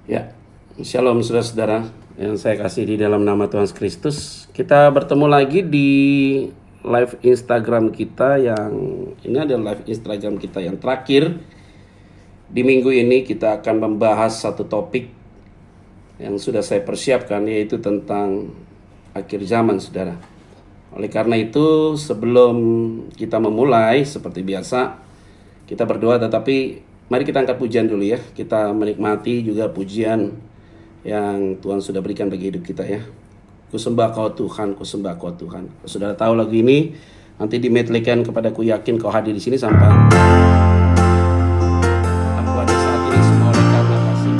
Ya, Shalom saudara-saudara yang saya kasih di dalam nama Tuhan Yesus Kristus. Kita bertemu lagi di live Instagram kita ini adalah live Instagram kita yang terakhir. Di minggu ini kita akan membahas satu topik yang sudah saya persiapkan, yaitu tentang akhir zaman, saudara. Oleh karena itu, sebelum kita memulai, seperti biasa, kita berdoa, tetapi mari kita angkat pujian dulu ya. Kita menikmati juga pujian yang Tuhan sudah berikan bagi hidup kita ya. Ku sembah kau Tuhan, ku sembah kau Tuhan. Kalau saudara tahu lagu ini, nanti dimedleykan kepada ku yakin kau hadir di sini sampai aku ada saat ini semua oleh karena kasih.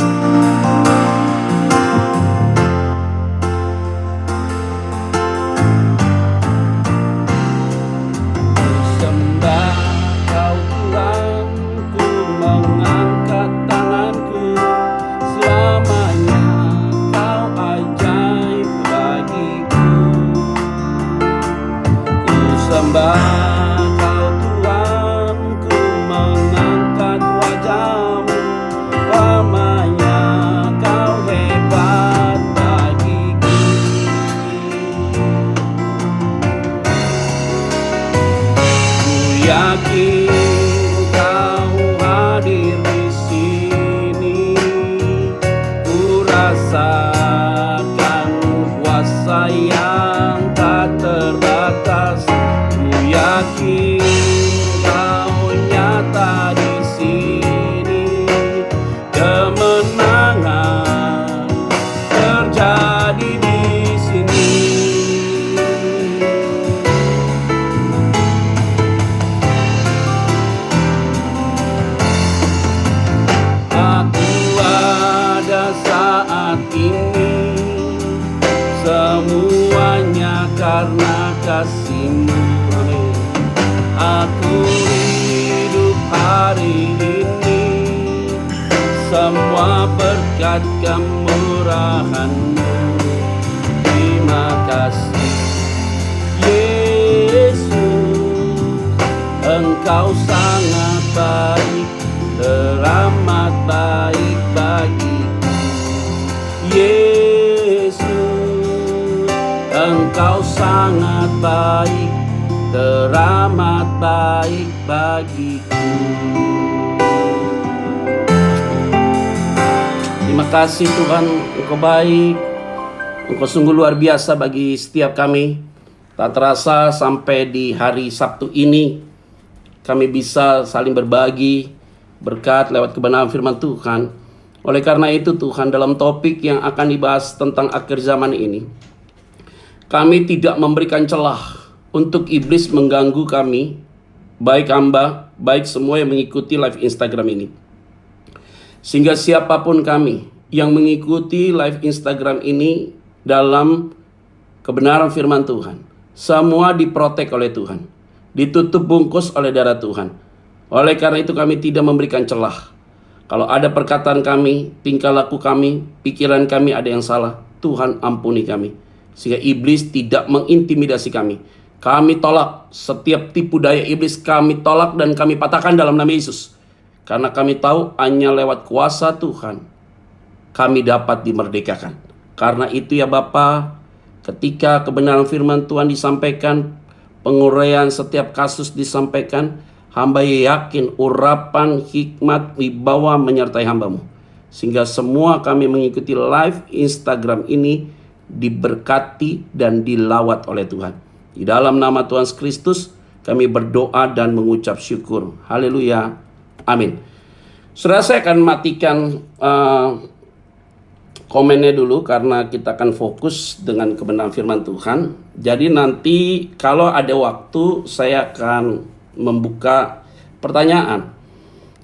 Ku sembah kau Tuhan, ku mengangkat tanganku, selamanya kau ajaib bagiku. Ku sembah kau Tuhan, ku mengangkat wajahmu, lamanya kau hebat bagiku. Ku yakin kau hadir di sini, ku rasakan kuasa yang tak terbatas. Ku yakin kau nyata di sini, kemenangan terjadi di sini. Aku ada saat ini, semuanya karena kasih-Mu. Amin. Aku hidup hari ini, semua berkat kemurahan-Mu. Terima kasih Yesus, Engkau sangat baik, teramat baik bagiku. Yesus, Engkau sangat baik, teramat baik bagiku. Terima kasih Tuhan, Engkau baik, Engkau sungguh luar biasa bagi setiap kami. Tak terasa sampai di hari Sabtu ini kami bisa saling berbagi berkat lewat kebenaran firman Tuhan. Oleh karena itu Tuhan, dalam topik yang akan dibahas tentang akhir zaman ini, kami tidak memberikan celah untuk iblis mengganggu kami, baik hamba, baik semua yang mengikuti live Instagram ini. Sehingga siapapun kami yang mengikuti live Instagram ini dalam kebenaran firman Tuhan, semua diprotek oleh Tuhan, ditutup bungkus oleh darah Tuhan. Oleh karena itu kami tidak memberikan celah. Kalau ada perkataan kami, tingkah laku kami, pikiran kami ada yang salah, Tuhan ampuni kami. Sehingga iblis tidak mengintimidasi kami. Kami tolak setiap tipu daya iblis, kami tolak dan kami patahkan dalam nama Yesus. Karena kami tahu hanya lewat kuasa Tuhan kami dapat dimerdekakan. Karena itu ya Bapa, ketika kebenaran firman Tuhan disampaikan, penguraian setiap kasus disampaikan, hamba yakin urapan hikmat wibawa menyertai hamba-Mu. Sehingga semua kami mengikuti live Instagram ini diberkati dan dilawat oleh Tuhan. Di dalam nama Tuhan Yesus Kristus kami berdoa dan mengucap syukur. Haleluya. Amin. Saudara, saya akan matikan komennya dulu karena kita akan fokus dengan kebenaran firman Tuhan. Jadi nanti kalau ada waktu saya akan membuka pertanyaan.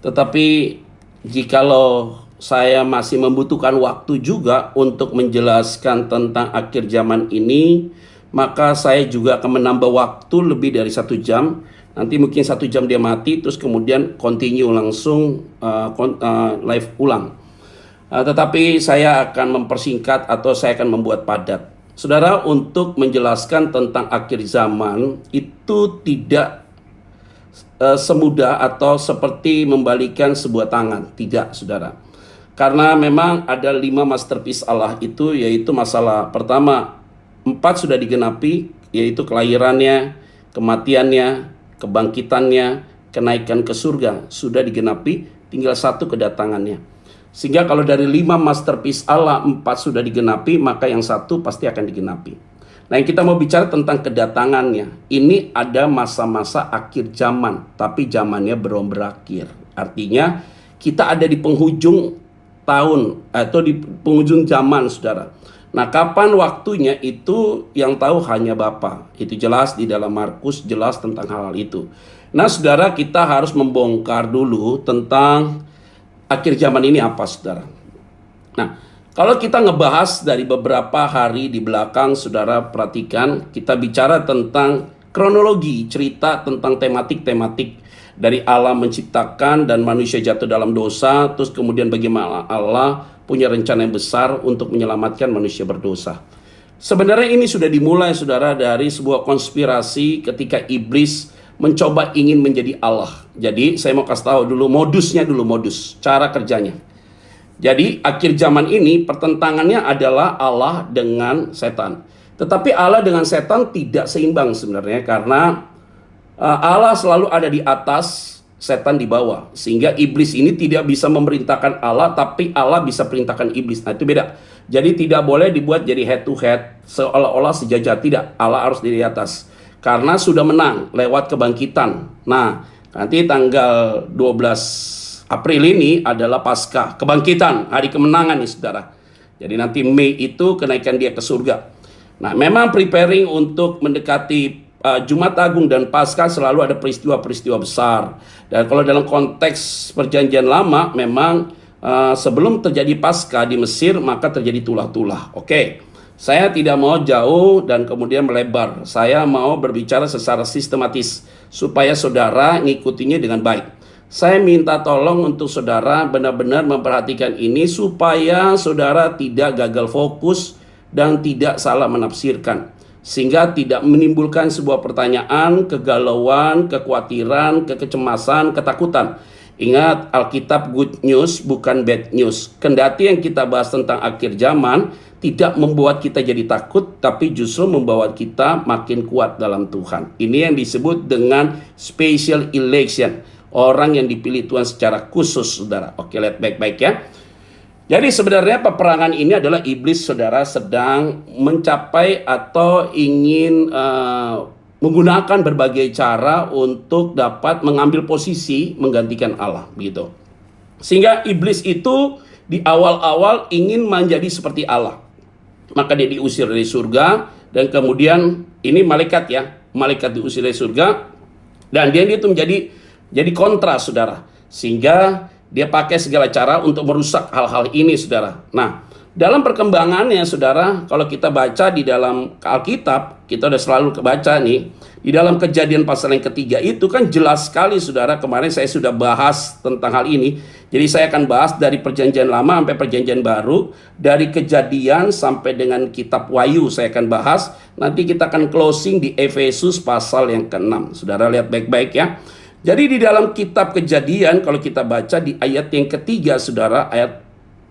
Tetapi jikalau saya masih membutuhkan waktu juga untuk menjelaskan tentang akhir zaman ini, maka saya juga akan menambah waktu lebih dari 1 jam. Nanti mungkin 1 jam dia mati, terus kemudian continue langsung live ulang. Tetapi saya akan mempersingkat atau saya akan membuat padat. Saudara, untuk menjelaskan tentang akhir zaman itu tidak semudah atau seperti membalikan sebuah tangan. Tidak, saudara. Karena memang ada 5 masterpiece Allah itu, yaitu masalah pertama, 4 sudah digenapi, yaitu kelahirannya, kematiannya, kebangkitannya, kenaikan ke surga sudah digenapi, tinggal 1 kedatangannya. Sehingga kalau dari 5 masterpiece Allah, 4 sudah digenapi, maka yang 1 pasti akan digenapi. Nah, yang kita mau bicara tentang kedatangannya, ini ada masa-masa akhir zaman, tapi zamannya belum berakhir. Artinya kita ada di penghujung tahun atau di penghujung zaman, saudara. Nah, kapan waktunya itu yang tahu hanya Bapa. Itu jelas di dalam Markus, jelas tentang hal itu. Nah, saudara, kita harus membongkar dulu tentang akhir zaman ini apa, saudara. Nah, kalau kita ngebahas dari beberapa hari di belakang, saudara perhatikan, kita bicara tentang kronologi, cerita tentang tematik-tematik dari Allah menciptakan dan manusia jatuh dalam dosa, terus kemudian bagaimana Allah punya rencana yang besar untuk menyelamatkan manusia berdosa. Sebenarnya ini sudah dimulai, saudara, dari sebuah konspirasi ketika iblis mencoba ingin menjadi Allah. Jadi saya mau kasih tahu dulu modusnya dulu, cara kerjanya. Jadi akhir zaman ini pertentangannya adalah Allah dengan setan. Tetapi Allah dengan setan tidak seimbang sebenarnya, karena Allah selalu ada di atas, setan di bawah. Sehingga iblis ini tidak bisa memerintahkan Allah, tapi Allah bisa perintahkan iblis. Nah, itu beda. Jadi tidak boleh dibuat jadi head to head, seolah-olah sejajar. Tidak, Allah harus di atas. Karena sudah menang lewat kebangkitan. Nah, nanti tanggal 12 April ini adalah Paskah, kebangkitan, hari kemenangan nih, saudara. Jadi nanti Mei itu kenaikan dia ke surga. Nah, memang preparing untuk mendekati Jumat Agung dan Paskah selalu ada peristiwa-peristiwa besar. Dan kalau dalam konteks perjanjian lama, memang sebelum terjadi Paskah di Mesir, maka terjadi tulah-tulah. Oke, saya tidak mau jauh dan kemudian melebar. Saya mau berbicara secara sistematis supaya saudara ngikutinya dengan baik. Saya minta tolong untuk saudara benar-benar memperhatikan ini supaya saudara tidak gagal fokus dan tidak salah menafsirkan. Sehingga tidak menimbulkan sebuah pertanyaan, kegalauan, kekhawatiran, kecemasan, ketakutan. Ingat, Alkitab good news bukan bad news. Kendati yang kita bahas tentang akhir zaman tidak membuat kita jadi takut, tapi justru membawa kita makin kuat dalam Tuhan. Ini yang disebut dengan special election. Orang yang dipilih Tuhan secara khusus, saudara. Oke, lihat baik-baik ya. Jadi sebenarnya peperangan ini adalah iblis, saudara, sedang mencapai atau ingin menggunakan berbagai cara untuk dapat mengambil posisi menggantikan Allah, begitu. Sehingga iblis itu di awal-awal ingin menjadi seperti Allah. Maka dia diusir dari surga, dan kemudian ini malaikat ya, malaikat diusir dari surga, dan dia itu jadi kontra, saudara. Sehingga dia pakai segala cara untuk merusak hal-hal ini, saudara. Nah, dalam perkembangannya, saudara, kalau kita baca di dalam Alkitab, kita udah selalu kebaca nih, di dalam Kejadian pasal yang ketiga itu kan jelas sekali, saudara. Kemarin saya sudah bahas tentang hal ini. Jadi saya akan bahas dari perjanjian lama sampai perjanjian baru, dari Kejadian sampai dengan kitab Wahyu saya akan bahas. Nanti kita akan closing di Efesus pasal yang ke-6. Saudara lihat baik-baik ya. Jadi di dalam kitab Kejadian, kalau kita baca di ayat yang ketiga, saudara, ayat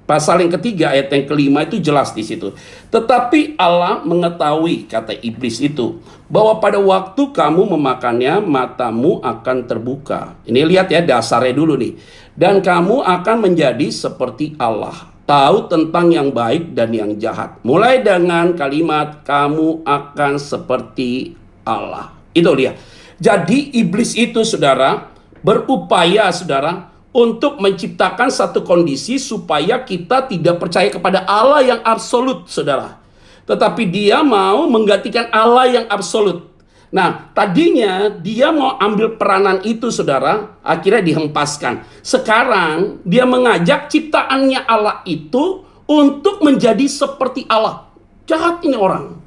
pasal yang ketiga, ayat yang kelima itu jelas di situ. Tetapi Allah mengetahui, kata iblis itu, bahwa pada waktu kamu memakannya, matamu akan terbuka. Ini lihat ya dasarnya dulu nih. Dan kamu akan menjadi seperti Allah, tahu tentang yang baik dan yang jahat. Mulai dengan kalimat kamu akan seperti Allah. Itu dia. Jadi iblis itu, saudara, berupaya, saudara, untuk menciptakan satu kondisi supaya kita tidak percaya kepada Allah yang absolut, saudara. Tetapi dia mau menggantikan Allah yang absolut. Nah, tadinya dia mau ambil peranan itu, saudara, akhirnya dihempaskan. Sekarang dia mengajak ciptaannya Allah itu untuk menjadi seperti Allah. Jahat ini orang.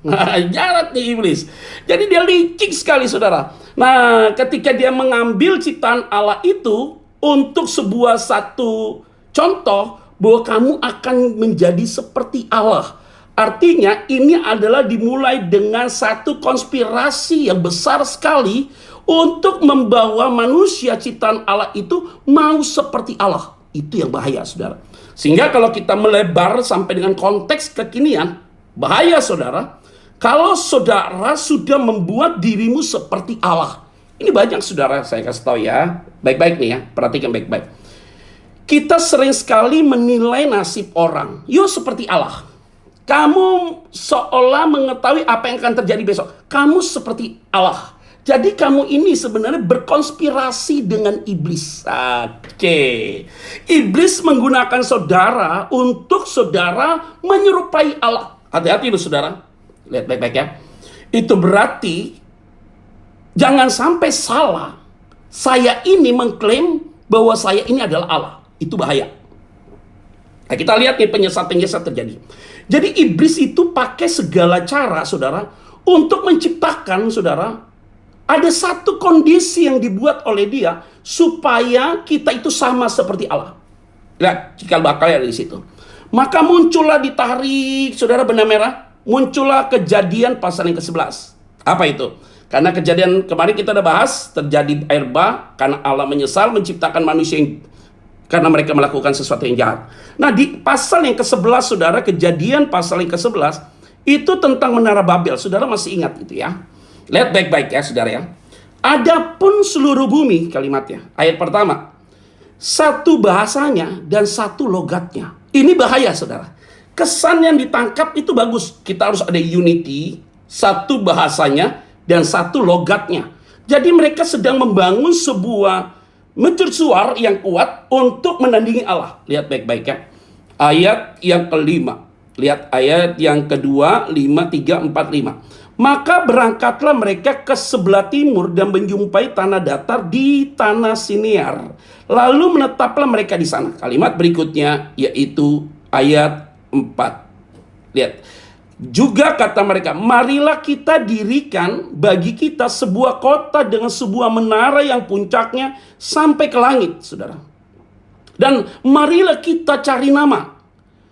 Jahat nih iblis. Jadi dia licik sekali, saudara. Nah, ketika dia mengambil ciptaan Allah itu untuk sebuah satu contoh bahwa kamu akan menjadi seperti Allah. Artinya ini adalah dimulai dengan satu konspirasi yang besar sekali untuk membawa manusia ciptaan Allah itu mau seperti Allah. Itu yang bahaya, saudara. Sehingga kalau kita melebar sampai dengan konteks kekinian, bahaya saudara, kalau saudara sudah membuat dirimu seperti Allah. Ini banyak saudara, saya kasih tahu ya. Baik-baik nih ya, perhatikan baik-baik. Kita sering sekali menilai nasib orang. Yo seperti Allah. Kamu seolah mengetahui apa yang akan terjadi besok. Kamu seperti Allah. Jadi kamu ini sebenarnya berkonspirasi dengan iblis. Oke. Iblis menggunakan saudara untuk saudara menyerupai Allah. Hati-hati loh saudara. Lihat baik-baik ya. Itu berarti jangan sampai salah. Saya ini mengklaim bahwa saya ini adalah Allah. Itu bahaya. Nah, kita lihat nih penyesat-penyesat terjadi. Jadi iblis itu pakai segala cara saudara untuk menciptakan saudara ada satu kondisi yang dibuat oleh dia supaya kita itu sama seperti Allah. Lihat cikal bakalnya dari situ. Maka muncullah ditarik saudara benang merah, muncullah Kejadian pasal yang ke-11. Apa itu? Karena kejadian kemarin kita udah bahas, terjadi air bah karena Allah menyesal menciptakan manusia yang karena mereka melakukan sesuatu yang jahat. Nah di pasal yang ke-11 saudara, Kejadian pasal yang ke-11 itu tentang Menara Babel. Saudara masih ingat itu ya? Lihat baik-baik ya saudara ya. Adapun seluruh bumi, kalimatnya. Ayat pertama. Satu bahasanya dan satu logatnya. Ini bahaya saudara. Kesan yang ditangkap itu bagus. Kita harus ada unity. Satu bahasanya dan satu logatnya. Jadi mereka sedang membangun sebuah mercusuar yang kuat untuk menandingi Allah. Lihat baik-baik ya. Ayat yang kelima. Lihat ayat yang kedua, 5, 3, 4, 5. Maka berangkatlah mereka ke sebelah timur dan menjumpai tanah datar di tanah Sinear. Lalu menetaplah mereka di sana. Kalimat berikutnya yaitu ayat 4. Lihat. Juga kata mereka, marilah kita dirikan bagi kita sebuah kota dengan sebuah menara yang puncaknya sampai ke langit, saudara. Dan marilah kita cari nama,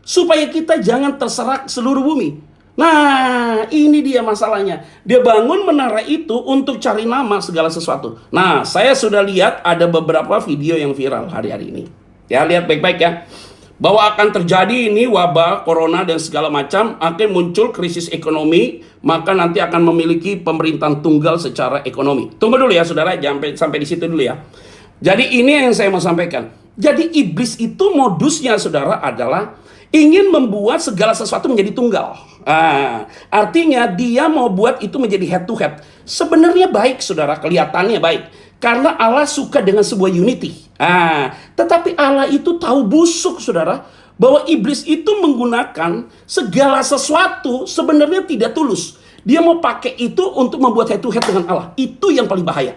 supaya kita jangan terserak seluruh bumi. Nah, ini dia masalahnya. Dia bangun menara itu untuk cari nama segala sesuatu. Nah, saya sudah lihat ada beberapa video yang viral hari-hari ini. Ya, lihat baik-baik ya. Bahwa akan terjadi ini wabah, corona dan segala macam, akan muncul krisis ekonomi, maka nanti akan memiliki pemerintahan tunggal secara ekonomi. Tunggu dulu ya saudara, jangan sampai di situ dulu ya. Jadi ini yang saya mau sampaikan. Jadi iblis itu modusnya saudara adalah ingin membuat segala sesuatu menjadi tunggal. Artinya dia mau buat itu menjadi head to head. Sebenarnya baik saudara, kelihatannya baik. Karena Allah suka dengan sebuah unity. Tetapi Allah itu tahu busuk saudara, bahwa iblis itu menggunakan segala sesuatu sebenarnya tidak tulus. Dia mau pakai itu untuk membuat head to head dengan Allah. Itu yang paling bahaya.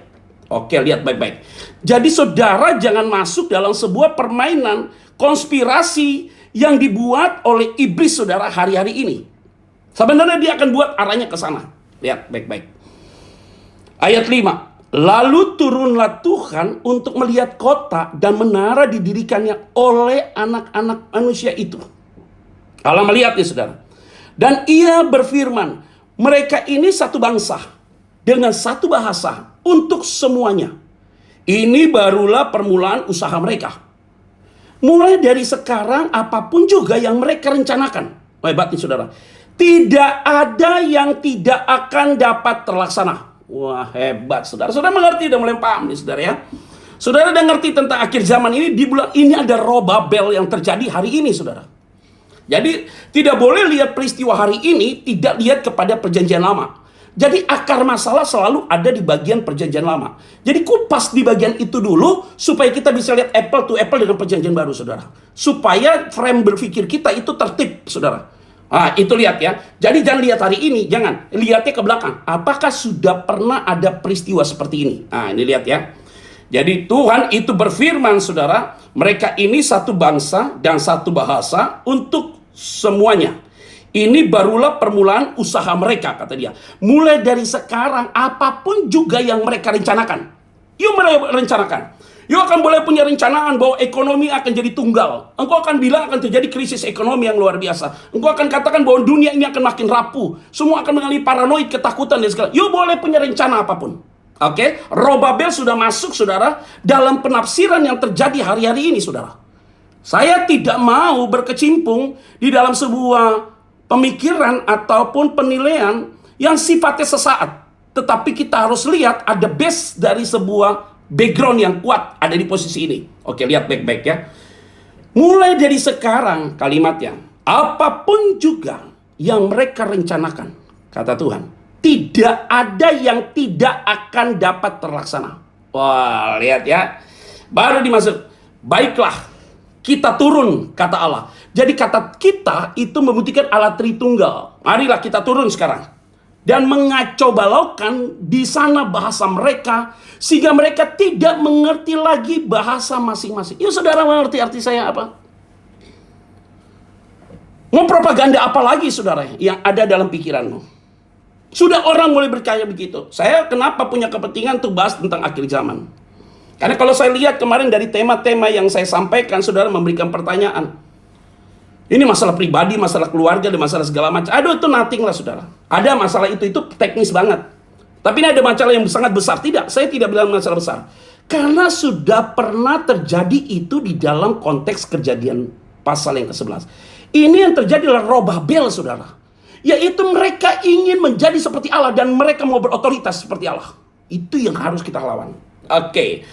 Oke, lihat baik-baik. Jadi saudara jangan masuk dalam sebuah permainan konspirasi yang dibuat oleh iblis saudara hari-hari ini. Sebenarnya dia akan buat arahnya ke sana. Lihat baik-baik. Ayat 5. Lalu turunlah Tuhan untuk melihat kota dan menara didirikannya oleh anak-anak manusia itu. Allah melihat nih saudara. Dan ia berfirman, mereka ini satu bangsa dengan satu bahasa untuk semuanya. Ini barulah permulaan usaha mereka. Mulai dari sekarang apapun juga yang mereka rencanakan. Hebat nih saudara. Tidak ada yang tidak akan dapat terlaksana. Wah hebat saudara. Saudara mengerti, udah mulai paham nih saudara ya. Saudara udah ngerti tentang akhir zaman ini. Di bulan ini ada roh Babel yang terjadi hari ini saudara. Jadi tidak boleh lihat peristiwa hari ini tidak lihat kepada perjanjian lama. Jadi akar masalah selalu ada di bagian perjanjian lama. Jadi kupas di bagian itu dulu supaya kita bisa lihat apple to apple dengan perjanjian baru saudara. Supaya frame berpikir kita itu tertib saudara. Itu lihat ya. Jadi jangan lihat hari ini, jangan. Lihatnya ke belakang. Apakah sudah pernah ada peristiwa seperti ini? Ini lihat ya. Jadi Tuhan itu berfirman saudara, mereka ini satu bangsa dan satu bahasa untuk semuanya. Ini barulah permulaan usaha mereka, kata dia. Mulai dari sekarang, apapun juga yang mereka rencanakan. Yuk mereka rencanakan. Yuk akan boleh punya rencanaan bahwa ekonomi akan jadi tunggal. Engkau akan bilang akan terjadi krisis ekonomi yang luar biasa. Engkau akan katakan bahwa dunia ini akan makin rapuh. Semua akan mengalami paranoid, ketakutan dan segala. Yuk boleh punya rencana apapun. Oke, roh Babel sudah masuk saudara dalam penafsiran yang terjadi hari-hari ini saudara. Saya tidak mau berkecimpung di dalam sebuah pemikiran ataupun penilaian yang sifatnya sesaat. Tetapi kita harus lihat ada base dari sebuah background yang kuat ada di posisi ini. Oke, lihat baik-baik ya. Mulai dari sekarang kalimatnya, apapun juga yang mereka rencanakan, kata Tuhan, tidak ada yang tidak akan dapat terlaksana. Wah, lihat ya. Baru dimaksud, baiklah, kita turun, kata Allah. Jadi kata kita itu membuktikan Allah Tritunggal. Marilah kita turun sekarang. Dan mengacau balaukan di sana bahasa mereka, sehingga mereka tidak mengerti lagi bahasa masing-masing. Ya saudara mengerti arti saya apa? Mau propaganda apa lagi saudara yang ada dalam pikiranmu? Sudah orang mulai berkaya begitu. Saya kenapa punya kepentingan untuk bahas tentang akhir zaman? Karena kalau saya lihat kemarin dari tema-tema yang saya sampaikan, saudara memberikan pertanyaan. Ini masalah pribadi, masalah keluarga, dan masalah segala macam. Aduh, itu nothing lah saudara. Ada masalah itu teknis banget. Tapi ini ada masalah yang sangat besar. Tidak, saya tidak bilang masalah besar. Karena sudah pernah terjadi itu di dalam konteks Kejadian pasal yang ke-11. Ini yang terjadi adalah roh Babel saudara. Yaitu mereka ingin menjadi seperti Allah dan mereka mau berotoritas seperti Allah. Itu yang harus kita lawan. Oke.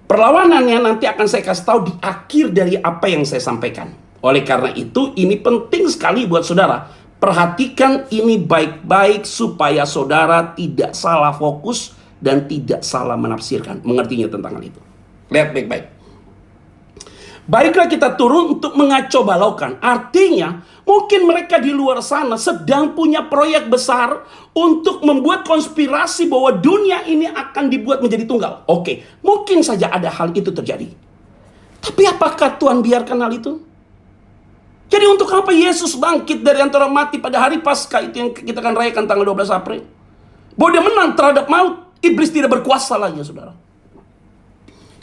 Perlawanannya nanti akan saya kasih tahu di akhir dari apa yang saya sampaikan. Oleh karena itu, ini penting sekali buat saudara. Perhatikan ini baik-baik supaya saudara tidak salah fokus dan tidak salah menafsirkan. Mengertinya tentang hal itu. Lihat baik-baik. Baiklah kita turun untuk mengacau balaukan. Artinya, mungkin mereka di luar sana sedang punya proyek besar untuk membuat konspirasi bahwa dunia ini akan dibuat menjadi tunggal. Oke, mungkin saja ada hal itu terjadi. Tapi apakah Tuhan biarkan hal itu? Jadi untuk apa Yesus bangkit dari antara mati pada hari Paskah itu yang kita akan rayakan tanggal 12 April? Bahwa dia menang terhadap maut. Iblis tidak berkuasa lagi, saudara.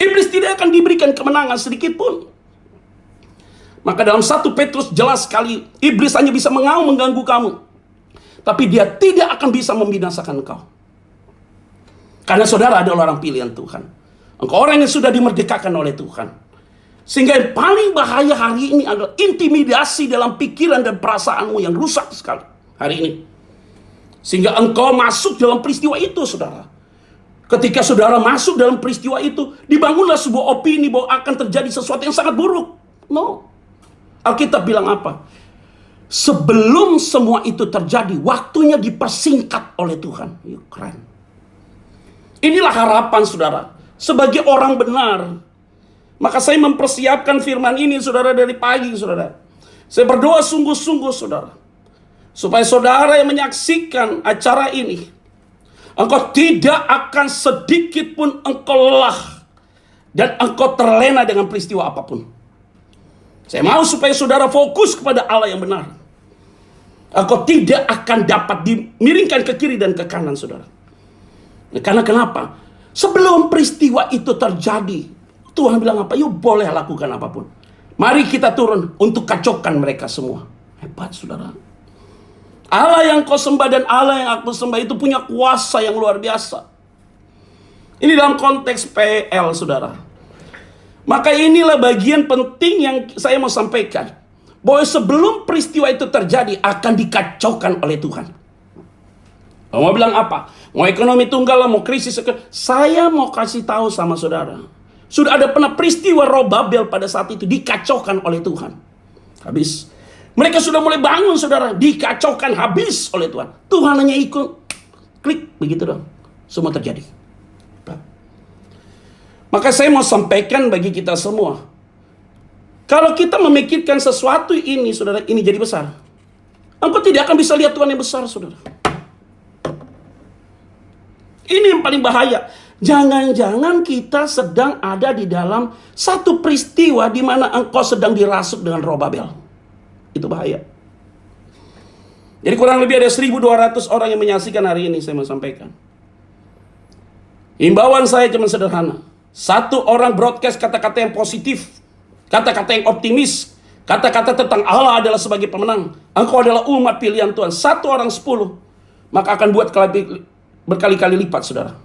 Iblis tidak akan diberikan kemenangan sedikit pun. Maka dalam 1 Petrus jelas sekali, iblis hanya bisa mengganggu kamu. Tapi dia tidak akan bisa membinasakan engkau. Karena saudara adalah orang pilihan Tuhan. Engkau orang yang sudah dimerdekakan oleh Tuhan. Sehingga yang paling bahaya hari ini adalah intimidasi dalam pikiran dan perasaanmu yang rusak sekali hari ini. Sehingga engkau masuk dalam peristiwa itu, saudara. Ketika saudara masuk dalam peristiwa itu, dibangunlah sebuah opini bahwa akan terjadi sesuatu yang sangat buruk. No. Alkitab bilang apa? Sebelum semua itu terjadi, waktunya dipersingkat oleh Tuhan. Yuk, keren. Inilah harapan saudara. Sebagai orang benar, maka saya mempersiapkan firman ini saudara dari pagi saudara. Saya berdoa sungguh-sungguh saudara. Supaya saudara yang menyaksikan acara ini, engkau tidak akan sedikit pun engkau lelah. Dan engkau terlena dengan peristiwa apapun. Saya mau supaya saudara fokus kepada Allah yang benar. Engkau tidak akan dapat dimiringkan ke kiri dan ke kanan saudara. Karena kenapa? Sebelum peristiwa itu terjadi, Tuhan bilang apa? Yuk boleh lakukan apapun. Mari kita turun untuk kacaukan mereka semua. Hebat saudara. Allah yang kau sembah dan Allah yang aku sembah itu punya kuasa yang luar biasa. Ini dalam konteks PL saudara. Maka inilah bagian penting yang saya mau sampaikan. Bahwa sebelum peristiwa itu terjadi akan dikacaukan oleh Tuhan. Mau bilang apa? Mau ekonomi tunggal lah, mau krisis. Saya mau kasih tahu sama saudara. Sudah ada pernah peristiwa roh Babel pada saat itu dikacaukan oleh Tuhan. Habis. Mereka sudah mulai bangun saudara. Dikacaukan habis oleh Tuhan. Tuhan hanya ikut. Klik. Begitu dong. Semua terjadi. Maka saya mau sampaikan bagi kita semua. Kalau kita memikirkan sesuatu ini saudara. Ini jadi besar. Engkau tidak akan bisa lihat Tuhan yang besar saudara. Ini yang paling bahaya. Jangan-jangan kita sedang ada di dalam satu peristiwa di mana engkau sedang dirasuk dengan roh Babel. Itu bahaya. Jadi kurang lebih ada 1.200 orang yang menyaksikan hari ini saya mau sampaikan. Himbauan saya cuma sederhana. Satu orang broadcast kata-kata yang positif, kata-kata yang optimis, kata-kata tentang Allah adalah sebagai pemenang. Engkau adalah umat pilihan Tuhan. Satu orang 10, maka akan buat berkali-kali lipat saudara.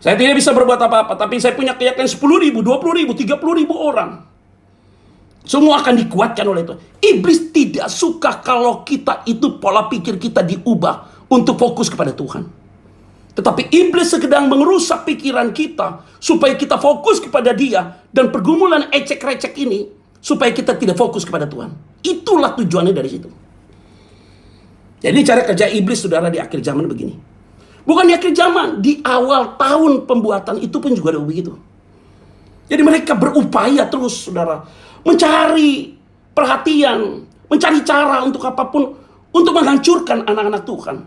Saya tidak bisa berbuat apa-apa, tapi saya punya keyakinan 10.000, 20.000, 30.000 orang. Semua akan dikuatkan oleh Tuhan. Iblis tidak suka kalau kita itu pola pikir kita diubah untuk fokus kepada Tuhan. Tetapi iblis sedang merusak pikiran kita supaya kita fokus kepada dia, dan pergumulan ecek-recek ini supaya kita tidak fokus kepada Tuhan. Itulah tujuannya dari situ. Jadi cara kerja iblis, saudara, di akhir zaman begini. Bukan di akhir zaman, di awal tahun pembuatan itu pun juga ada begitu. Jadi mereka berupaya terus, saudara, mencari perhatian, mencari cara untuk apapun, untuk menghancurkan anak-anak Tuhan.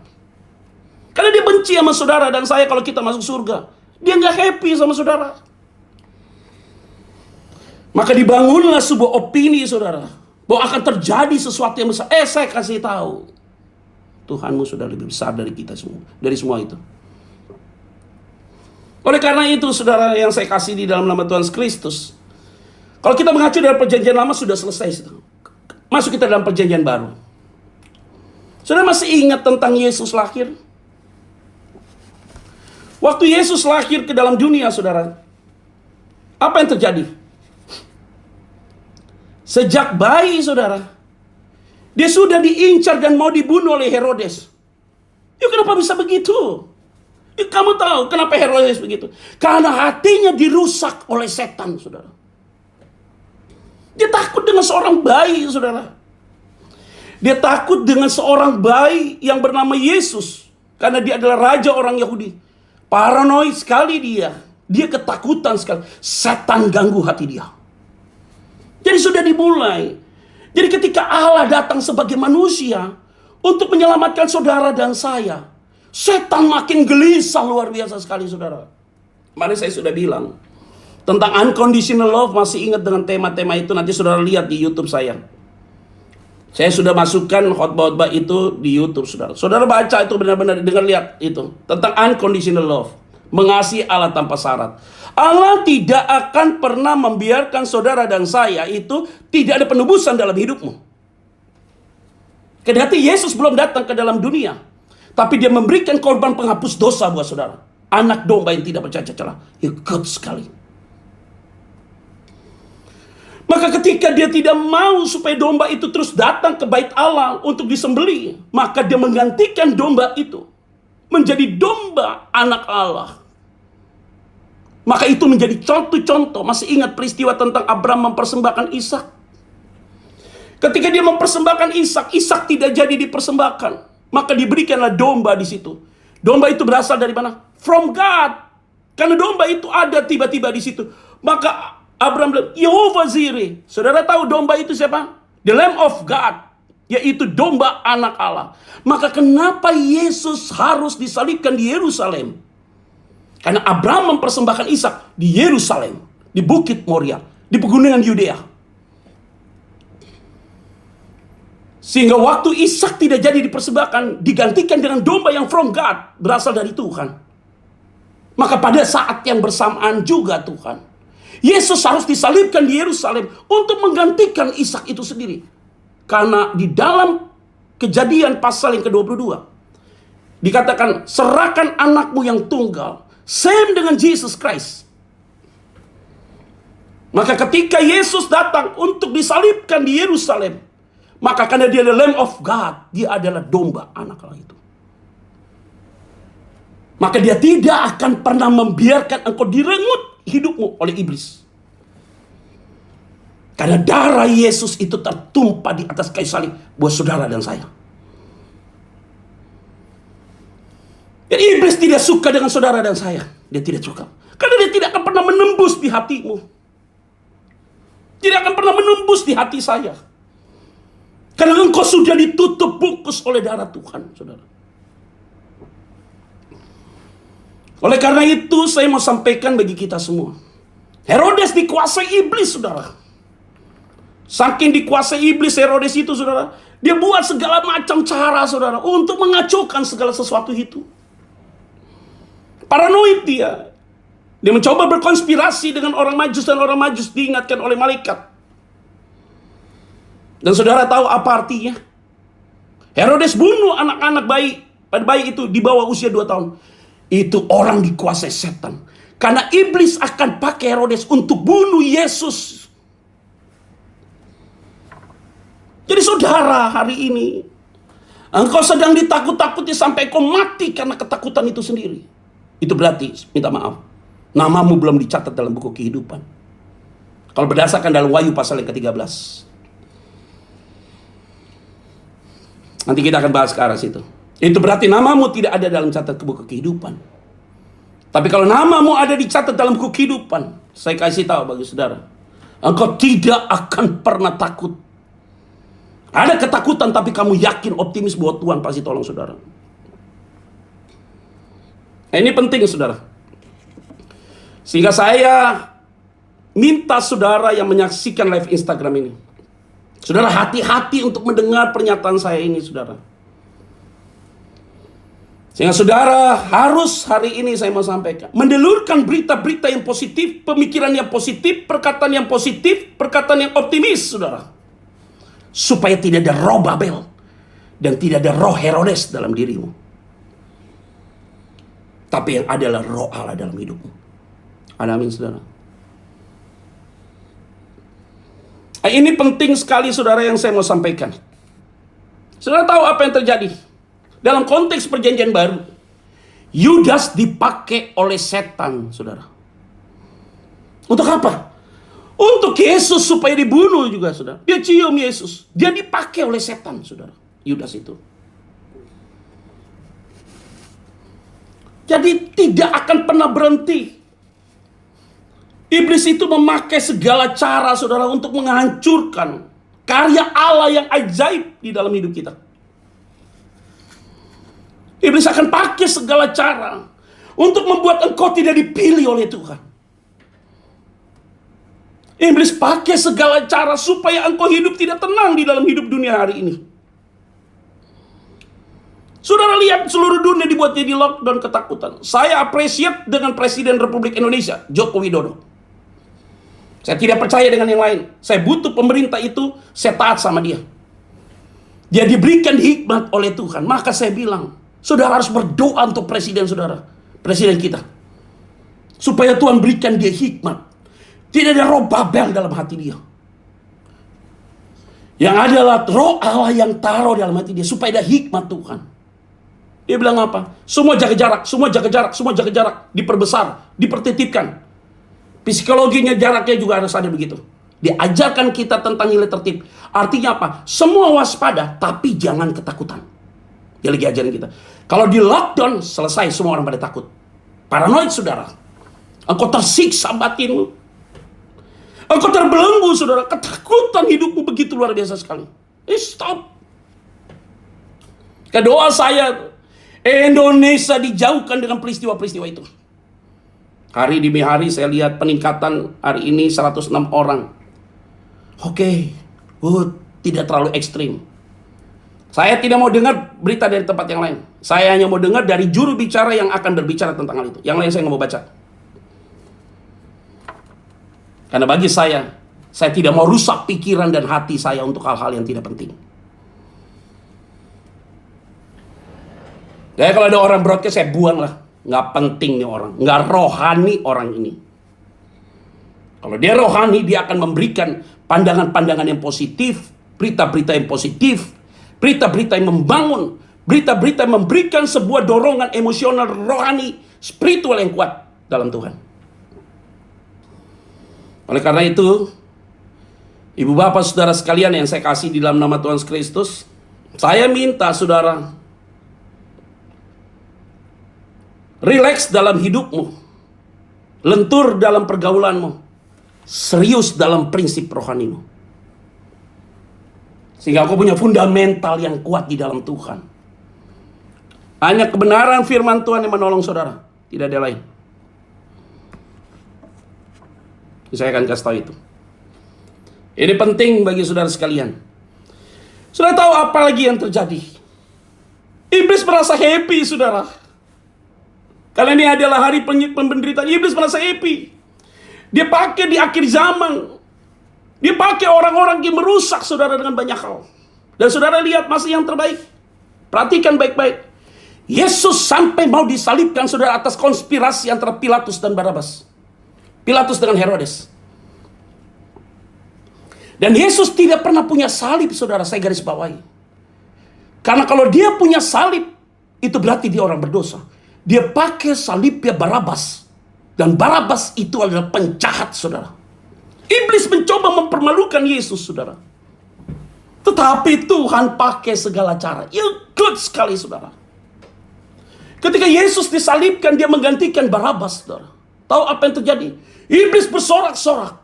Karena dia benci sama saudara dan saya kalau kita masuk surga. Dia nggak happy sama saudara. Maka dibangunlah sebuah opini, saudara, bahwa akan terjadi sesuatu yang besar. Saya kasih tahu, Tuhanmu sudah lebih besar dari kita semua, dari semua itu. Oleh karena itu, saudara, yang saya kasih di dalam nama Tuhan Kristus, kalau kita mengacu dari perjanjian lama sudah selesai, masuk kita dalam perjanjian baru. Saudara masih ingat tentang Yesus lahir? Waktu Yesus lahir ke dalam dunia, saudara, apa yang terjadi? Sejak bayi, saudara, dia sudah diincar dan mau dibunuh oleh Herodes. Ya, kenapa bisa begitu? Ya, kamu tahu kenapa Herodes begitu? Karena hatinya dirusak oleh setan, saudara. Dia takut dengan seorang bayi, saudara. Dia takut dengan seorang bayi yang bernama Yesus. Karena dia adalah raja orang Yahudi. Paranoid sekali dia. Dia ketakutan sekali. Setan ganggu hati dia. Jadi sudah dimulai. Jadi ketika Allah datang sebagai manusia untuk menyelamatkan saudara dan saya, setan makin gelisah luar biasa sekali, saudara. Kemarin saya sudah bilang tentang unconditional love, masih ingat dengan tema-tema itu, nanti saudara lihat di YouTube saya. Saya sudah masukkan khotbah-khotbah itu di YouTube, saudara. Saudara baca itu benar-benar, dengar, lihat itu tentang unconditional love, mengasihi Allah tanpa syarat. Allah tidak akan pernah membiarkan saudara dan saya itu tidak ada penebusan dalam hidupmu. Kendati Yesus belum datang ke dalam dunia, tapi dia memberikan korban penghapus dosa buat saudara. Anak domba yang tidak bercacat celah. Hebat sekali. Maka ketika dia tidak mau supaya domba itu terus datang ke bait Allah untuk disembelih, maka dia menggantikan domba itu menjadi domba anak Allah. Maka itu menjadi contoh-contoh. Masih ingat peristiwa tentang Abraham mempersembahkan Ishak? Ketika dia mempersembahkan Ishak, Ishak tidak jadi dipersembahkan. Maka diberikanlah domba di situ. Domba itu berasal dari mana? From God. Karena domba itu ada tiba-tiba di situ. Maka Abraham bilang, Yehova Zireh. Saudara tahu domba itu siapa? The Lamb of God. Yaitu domba anak Allah. Maka kenapa Yesus harus disalibkan di Yerusalem? Karena Abraham mempersembahkan Ishak di Yerusalem, di Bukit Moria, di pegunungan Yudea. Sehingga waktu Ishak tidak jadi dipersembahkan, digantikan dengan domba yang from God, berasal dari Tuhan. Maka pada saat yang bersamaan juga Tuhan, Yesus harus disalibkan di Yerusalem untuk menggantikan Ishak itu sendiri. Karena di dalam Kejadian pasal yang ke-22 dikatakan, serahkan anakmu yang tunggal. Same dengan Jesus Christ. Maka ketika Yesus datang untuk disalibkan di Yerusalem, maka karena dia adalah Lamb of God, dia adalah domba anak Allah itu. Maka dia tidak akan pernah membiarkan engkau direnggut hidupmu oleh iblis. Karena darah Yesus itu tertumpah di atas kayu salib buat saudara dan saya. Jadi iblis tidak suka dengan saudara dan saya. Dia tidak suka. Karena dia tidak akan pernah menembus di hatimu. Tidak akan pernah menembus di hati saya. Karena engkau sudah ditutup bungkus oleh darah Tuhan, saudara. Oleh karena itu, saya mau sampaikan bagi kita semua. Herodes dikuasai iblis, saudara. Saking dikuasai iblis Herodes itu, saudara, dia buat segala macam cara, saudara, untuk mengacaukan segala sesuatu itu. Paranoid dia. Dia mencoba berkonspirasi dengan orang Majus, dan orang Majus diingatkan oleh malaikat. Dan saudara tahu apa artinya? Herodes bunuh anak-anak bayi, pada bayi itu di bawah usia 2 tahun. Itu orang dikuasai setan. Karena iblis akan pakai Herodes untuk bunuh Yesus. Jadi saudara, hari ini engkau sedang ditakut-takuti sampai kau mati karena ketakutan itu sendiri. Itu berarti, minta maaf, namamu belum dicatat dalam buku kehidupan. Kalau berdasarkan dalam Wahyu pasal yang ke-13. Nanti kita akan bahas ke arah situ. Itu berarti namamu tidak ada dalam catatan buku kehidupan. Tapi kalau namamu ada dicatat dalam buku kehidupan, saya kasih tahu bagi saudara, engkau tidak akan pernah takut. Ada ketakutan tapi kamu yakin, optimis bahwa Tuhan pasti tolong saudara. Nah, ini penting saudara. Sehingga saya minta saudara yang menyaksikan live Instagram ini, saudara hati-hati untuk mendengar pernyataan saya ini saudara. Sehingga saudara harus hari ini saya mau sampaikan, mendelurkan berita-berita yang positif, pemikiran yang positif, perkataan yang positif, perkataan yang optimis saudara. Supaya tidak ada roh Babel dan tidak ada roh Herodes dalam dirimu. Tapi yang adalah roh Allah dalam hidupmu. Amin saudara. Ini penting sekali saudara yang saya mau sampaikan. Saudara tahu apa yang terjadi? Dalam konteks perjanjian baru, Yudas dipakai oleh setan saudara. Untuk apa? Untuk Yesus supaya dibunuh juga saudara. Dia cium Yesus. Dia dipakai oleh setan saudara. Yudas itu. Jadi tidak akan pernah berhenti. Iblis itu memakai segala cara saudara untuk menghancurkan karya Allah yang ajaib di dalam hidup kita. Iblis akan pakai segala cara untuk membuat engkau tidak dipilih oleh Tuhan. Iblis pakai segala cara supaya engkau hidup tidak tenang di dalam hidup dunia hari ini. Saudara lihat seluruh dunia dibuat jadi lockdown ketakutan. Saya appreciate dengan Presiden Republik Indonesia, Joko Widodo. Saya tidak percaya dengan yang lain. Saya butuh pemerintah itu, saya taat sama dia. Dia diberikan hikmat oleh Tuhan. Maka saya bilang, saudara harus berdoa untuk presiden saudara. Presiden kita. Supaya Tuhan berikan dia hikmat. Tidak ada roh Babel dalam hati dia. Yang adalah roh Allah yang taruh dalam hati dia. Supaya ada hikmat Tuhan. Dia bilang apa? Semua jaga jarak, semua jaga jarak, semua jaga jarak. Diperbesar, dipertitipkan. Psikologinya jaraknya juga harus ada begitu. Diajarkan kita tentang nilai tertib. Artinya apa? Semua waspada, tapi jangan ketakutan. Dia lagi ajarin kita. Kalau di lockdown, selesai semua orang pada takut. Paranoid saudara. Engkau tersiksa batinmu. Engkau terbelenggu saudara. Ketakutan hidupmu begitu luar biasa sekali. Stop. Doa saya, Indonesia dijauhkan dengan peristiwa-peristiwa itu. Hari demi hari saya lihat peningkatan hari ini 106 orang. Oke, good. Tidak terlalu ekstrim. Saya tidak mau dengar berita dari tempat yang lain. Saya hanya mau dengar dari juru bicara yang akan berbicara tentang hal itu. Yang lain saya nggak mau baca. Karena bagi saya tidak mau rusak pikiran dan hati saya untuk hal-hal yang tidak penting. Jadi kalau ada orang broadcast, saya buang lah. Nggak penting nih orang. Nggak rohani orang ini. Kalau dia rohani, dia akan memberikan pandangan-pandangan yang positif, berita-berita yang positif, berita-berita yang membangun, berita-berita yang memberikan sebuah dorongan emosional, rohani, spiritual yang kuat dalam Tuhan. Oleh karena itu, ibu bapak saudara sekalian yang saya kasih di dalam nama Tuhan Kristus, saya minta saudara rileks dalam hidupmu, lentur dalam pergaulanmu, serius dalam prinsip rohanimu. Sehingga kau punya fundamental yang kuat di dalam Tuhan. Hanya kebenaran firman Tuhan yang menolong saudara, tidak ada lain. Saya akan kasih tahu itu. Ini penting bagi saudara sekalian. Saudara tahu apa lagi yang terjadi? Iblis merasa happy saudara. Karena ini adalah hari penderitaan. Iblis merasa happy. Dia pakai di akhir zaman. Dia pakai orang-orang yang merusak saudara dengan banyak hal. Dan saudara lihat masih yang terbaik. Perhatikan baik-baik. Yesus sampai mau disalibkan, saudara, atas konspirasi antara Pilatus dan Barabas. Pilatus dengan Herodes. Dan Yesus tidak pernah punya salib, saudara, saya garis bawahi. Karena kalau dia punya salib, itu berarti dia orang berdosa. Dia pakai salibnya Barabas. Dan Barabas itu adalah penjahat, saudara. Iblis mencoba mempermalukan Yesus, saudara. Tetapi Tuhan pakai segala cara. Ya, good sekali, saudara. Ketika Yesus disalibkan, dia menggantikan Barabas, saudara. Tahu apa yang terjadi? Iblis bersorak-sorak.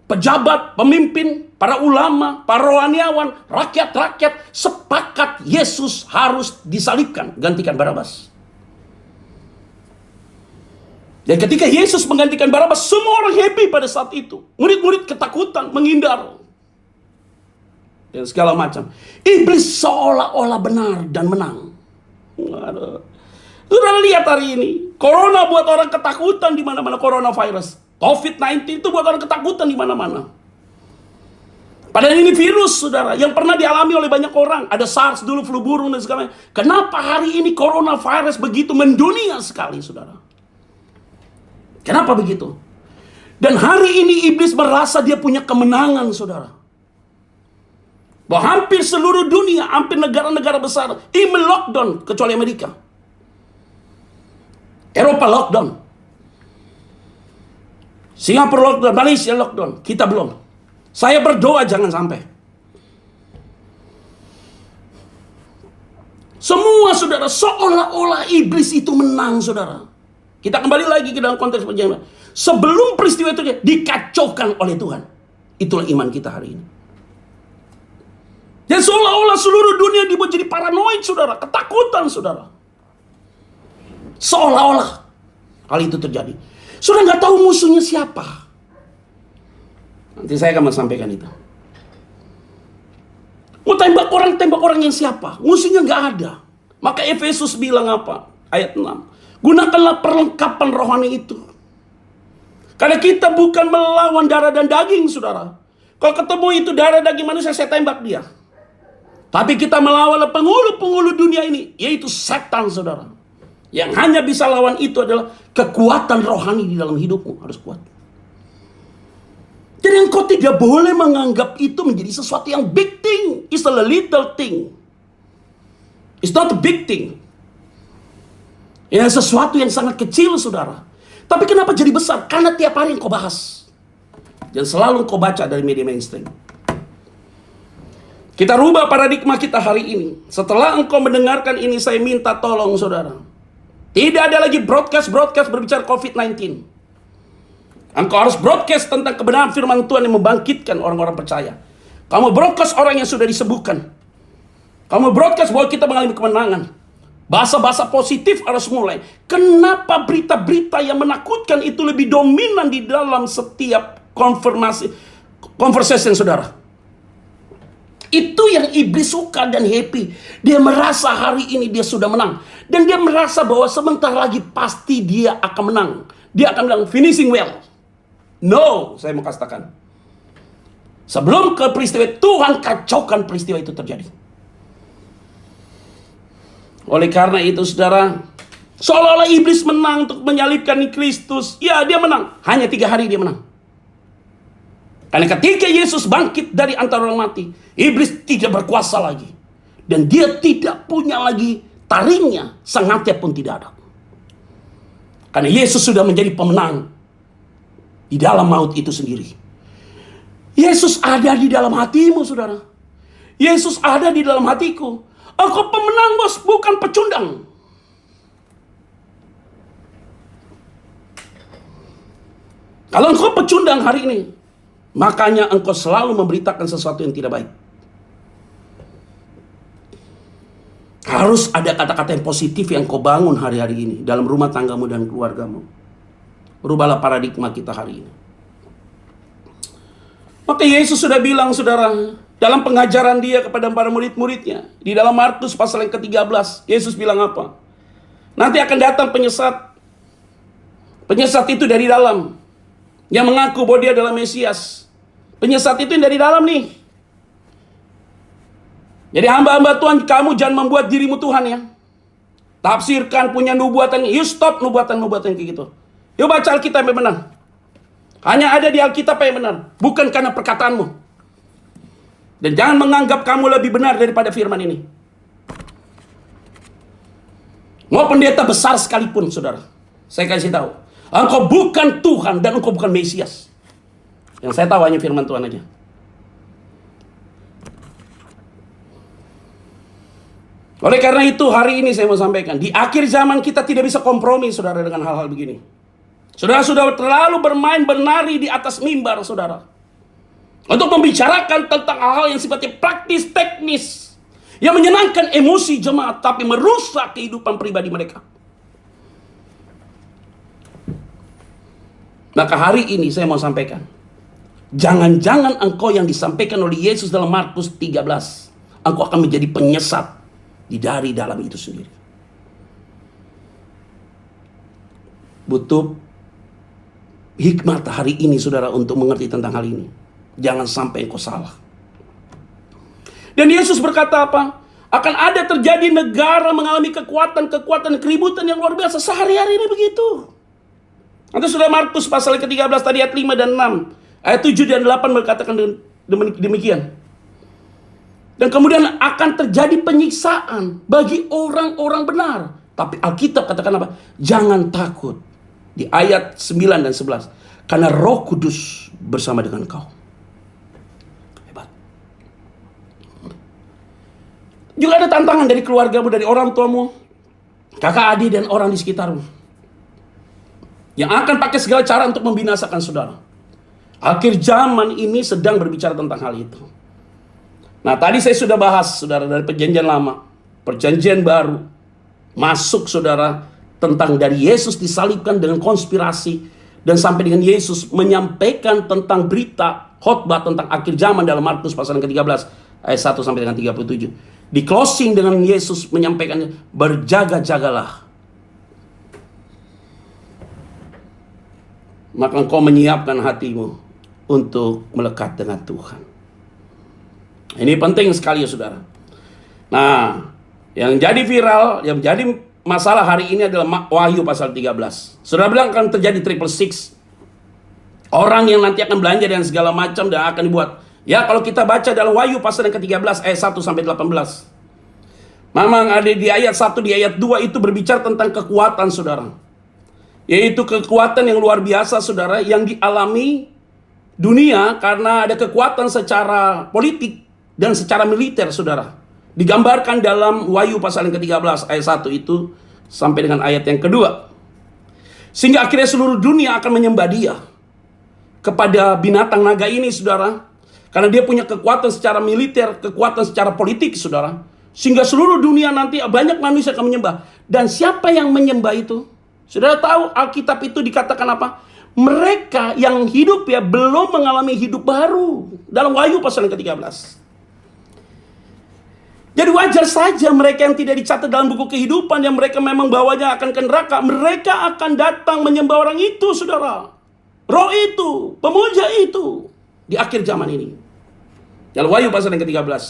Pejabat, pemimpin, para ulama, para rohaniawan, rakyat-rakyat sepakat Yesus harus disalibkan, gantikan Barabas. Dan ketika Yesus menggantikan Barabas, semua orang happy pada saat itu. Murid-murid ketakutan, menghindar. Dan segala macam. Iblis seolah-olah benar dan menang. Aduh. Sudah lihat hari ini, corona buat orang ketakutan di mana-mana, coronavirus. COVID-19 itu buat orang ketakutan di mana-mana. Padahal ini virus, saudara, yang pernah dialami oleh banyak orang. Ada SARS dulu, flu burung dan segala macam. Kenapa hari ini coronavirus begitu mendunia sekali, saudara? Kenapa begitu? Dan hari ini iblis merasa dia punya kemenangan, saudara. Bahwa hampir seluruh dunia, hampir negara-negara besar, ini lockdown, kecuali Amerika. Eropa lockdown. Singapura lockdown, Malaysia lockdown. Kita belum. Saya berdoa jangan sampai. Semua, saudara, seolah-olah iblis itu menang, saudara. Kita kembali lagi ke dalam konteks perjanjian. Sebelum peristiwa itu dikacaukan oleh Tuhan. Itulah iman kita hari ini. Dan seolah-olah seluruh dunia dibuat jadi paranoid, saudara. Ketakutan, saudara. Seolah-olah hal itu terjadi. Sudah nggak tahu musuhnya siapa. Nanti saya akan sampaikan itu. Mau tembak orang yang siapa? Musuhnya nggak ada. Maka Efesus bilang apa? Ayat 6. Gunakanlah perlengkapan rohani itu. Karena kita bukan melawan darah dan daging, saudara. Kalau ketemu itu darah daging manusia, saya tembak dia. Tapi kita melawan penghulu-penghulu dunia ini, yaitu setan, saudara. Yang hanya bisa lawan itu adalah kekuatan rohani di dalam hidupmu. Harus kuat. Jadi engkau tidak boleh menganggap itu menjadi sesuatu yang big thing. It's a little thing. It's not a big thing. Ya, sesuatu yang sangat kecil, saudara. Tapi kenapa jadi besar? Karena tiap hari engkau bahas. Dan selalu engkau baca dari media mainstream. Kita rubah paradigma kita hari ini. Setelah engkau mendengarkan ini, saya minta tolong, saudara. Tidak ada lagi broadcast berbicara COVID-19. Engkau harus broadcast tentang kebenaran firman Tuhan yang membangkitkan orang-orang percaya. Kamu broadcast orang yang sudah disembuhkan. Kamu broadcast bahwa kita mengalami kemenangan. Bahasa-bahasa positif harus mulai. Kenapa berita-berita yang menakutkan itu lebih dominan di dalam setiap conversation, saudara? Itu yang iblis suka dan happy. Dia merasa hari ini dia sudah menang. Dan dia merasa bahwa sebentar lagi pasti dia akan menang. Dia akan bilang finishing well. No, saya mau katakan. Sebelum ke peristiwa, Tuhan kacaukan peristiwa itu terjadi. Oleh karena itu, saudara, seolah-olah iblis menang untuk menyalibkan Kristus. Ya, dia menang. Hanya 3 hari dia menang. Karena ketika Yesus bangkit dari antara orang mati, iblis tidak berkuasa lagi. Dan dia tidak punya lagi taringnya, sengatnya pun tidak ada. Karena Yesus sudah menjadi pemenang di dalam maut itu sendiri. Yesus ada di dalam hatimu, saudara. Yesus ada di dalam hatiku. Aku pemenang, bos, bukan pecundang. Kalau engkau pecundang hari ini, makanya engkau selalu memberitakan sesuatu yang tidak baik. Harus ada kata-kata yang positif yang kau bangun hari-hari ini dalam rumah tanggamu dan keluargamu. Rubahlah paradigma kita hari ini. Maka Yesus sudah bilang, saudara, dalam pengajaran dia kepada para murid-muridnya, di dalam Markus pasal yang ke-13, Yesus bilang apa? Nanti akan datang penyesat. Penyesat itu dari dalam, yang mengaku bahwa dia adalah Mesias. Penyesat itu yang dari dalam nih. Jadi hamba-hamba Tuhan, kamu jangan membuat dirimu Tuhan ya. Tafsirkan, punya nubuatan. You stop nubuatan-nubuatan kayak gitu. Yuk baca Alkitab yang benar. Hanya ada di Alkitab yang benar, bukan karena perkataanmu. Dan jangan menganggap kamu lebih benar daripada firman ini. Mau pendeta besar sekalipun, saudara, saya kasih tahu, engkau bukan Tuhan dan engkau bukan Mesias. Yang saya tahu hanya firman Tuhan aja. Oleh karena itu hari ini saya mau sampaikan, di akhir zaman kita tidak bisa kompromi, saudara, dengan hal-hal begini. Saudara sudah terlalu bermain bernari di atas mimbar, saudara, untuk membicarakan tentang hal-hal yang sifatnya praktis, teknis, yang menyenangkan emosi jemaat, tapi merusak kehidupan pribadi mereka. Maka hari ini saya mau sampaikan, jangan-jangan engkau yang disampaikan oleh Yesus dalam Markus 13, engkau akan menjadi penyesat dari dalam itu sendiri. Butuh hikmat hari ini, saudara, untuk mengerti tentang hal ini. Jangan sampai engkau salah. Dan Yesus berkata apa? Akan ada terjadi negara mengalami kekuatan, keributan yang luar biasa. Sehari-hari ini begitu. Nanti sudah Markus pasal ke-13 tadi ayat 5 dan 6. Ayat 7 dan 8 berkatakan demikian. Dan kemudian akan terjadi penyiksaan bagi orang-orang benar. Tapi Alkitab katakan apa? Jangan takut. Di ayat 9 dan 11. Karena Roh Kudus bersama dengan kau. Hebat. Juga ada tantangan dari keluargamu, dari orang tuamu, kakak adik dan orang di sekitarmu, yang akan pakai segala cara untuk membinasakan saudara. Akhir zaman ini sedang berbicara tentang hal itu. Nah, tadi saya sudah bahas, saudara, dari perjanjian lama, perjanjian baru, masuk, saudara, tentang dari Yesus disalibkan dengan konspirasi, dan sampai dengan Yesus menyampaikan tentang berita, khotbah tentang akhir zaman dalam Markus pasal yang ke-13, ayat 1 sampai dengan 37. Di closing dengan Yesus menyampaikannya, berjaga-jagalah. Maka engkau menyiapkan hatimu untuk melekat dengan Tuhan. Ini penting sekali, ya saudara. Nah, yang jadi viral, yang jadi masalah hari ini adalah Wahyu pasal 13. Saudara bilang akan terjadi 666. Orang yang nanti akan belanja dan segala macam dan akan dibuat. Ya, kalau kita baca dalam Wahyu pasal yang ke-13 ayat 1 sampai 18. Memang ada di ayat 1, di ayat 2 itu berbicara tentang kekuatan, saudara. Yaitu kekuatan yang luar biasa, saudara, yang dialami dunia karena ada kekuatan secara politik dan secara militer, saudara. Digambarkan dalam Wahyu pasal yang ke-13 ayat 1 itu sampai dengan ayat yang kedua. Sehingga akhirnya seluruh dunia akan menyembah dia. Kepada binatang naga ini, saudara. Karena dia punya kekuatan secara militer, kekuatan secara politik, saudara. Sehingga seluruh dunia nanti banyak manusia akan menyembah. Dan siapa yang menyembah itu? Saudara tahu Alkitab itu dikatakan apa? Mereka yang hidup ya belum mengalami hidup baru. Dalam Wahyu pasal yang ke-13. Jadi wajar saja mereka yang tidak dicatat dalam buku kehidupan, yang mereka memang bawanya akan ke neraka, mereka akan datang menyembah orang itu, saudara. Roh itu, pemuja itu, di akhir zaman ini. Dalam Wahyu pasal yang ke-13.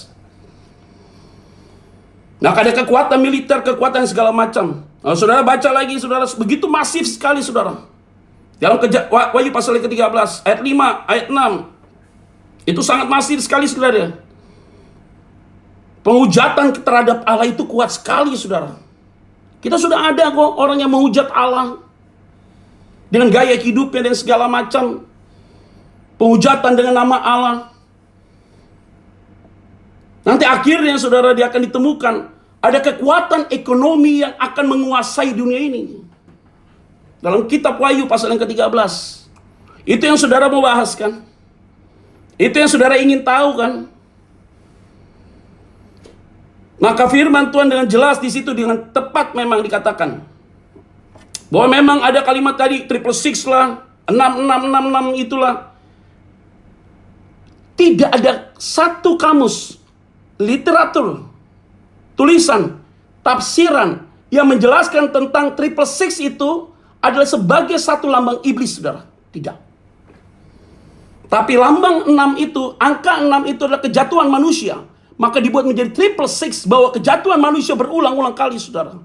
Nah, ada kekuatan militer, kekuatan segala macam. Nah, saudara baca lagi, saudara, begitu masif sekali, saudara. Dalam Wahyu pasal yang ke-13, ayat 5, ayat 6. Itu sangat masif sekali, saudara. Penghujatan terhadap Allah itu kuat sekali, saudara. Kita sudah ada kok orang yang menghujat Allah dengan gaya hidupnya dan segala macam. Penghujatan dengan nama Allah. Nanti akhirnya, saudara, dia akan ditemukan ada kekuatan ekonomi yang akan menguasai dunia ini. Dalam kitab Wahyu pasal yang ke-13. Itu yang saudara mau bahas kan? Itu yang saudara ingin tahu kan? Maka firman Tuhan dengan jelas di situ dengan tepat memang dikatakan bahwa memang ada kalimat tadi 666 lah, 6666 itulah. Tidak ada satu kamus, literatur, tulisan, tafsiran yang menjelaskan tentang 666 itu adalah sebagai satu lambang iblis, saudara. Tidak. Tapi lambang 6 itu, angka 6 itu adalah kejatuhan manusia. Maka dibuat menjadi 666 bahwa kejatuhan manusia berulang-ulang kali, saudara.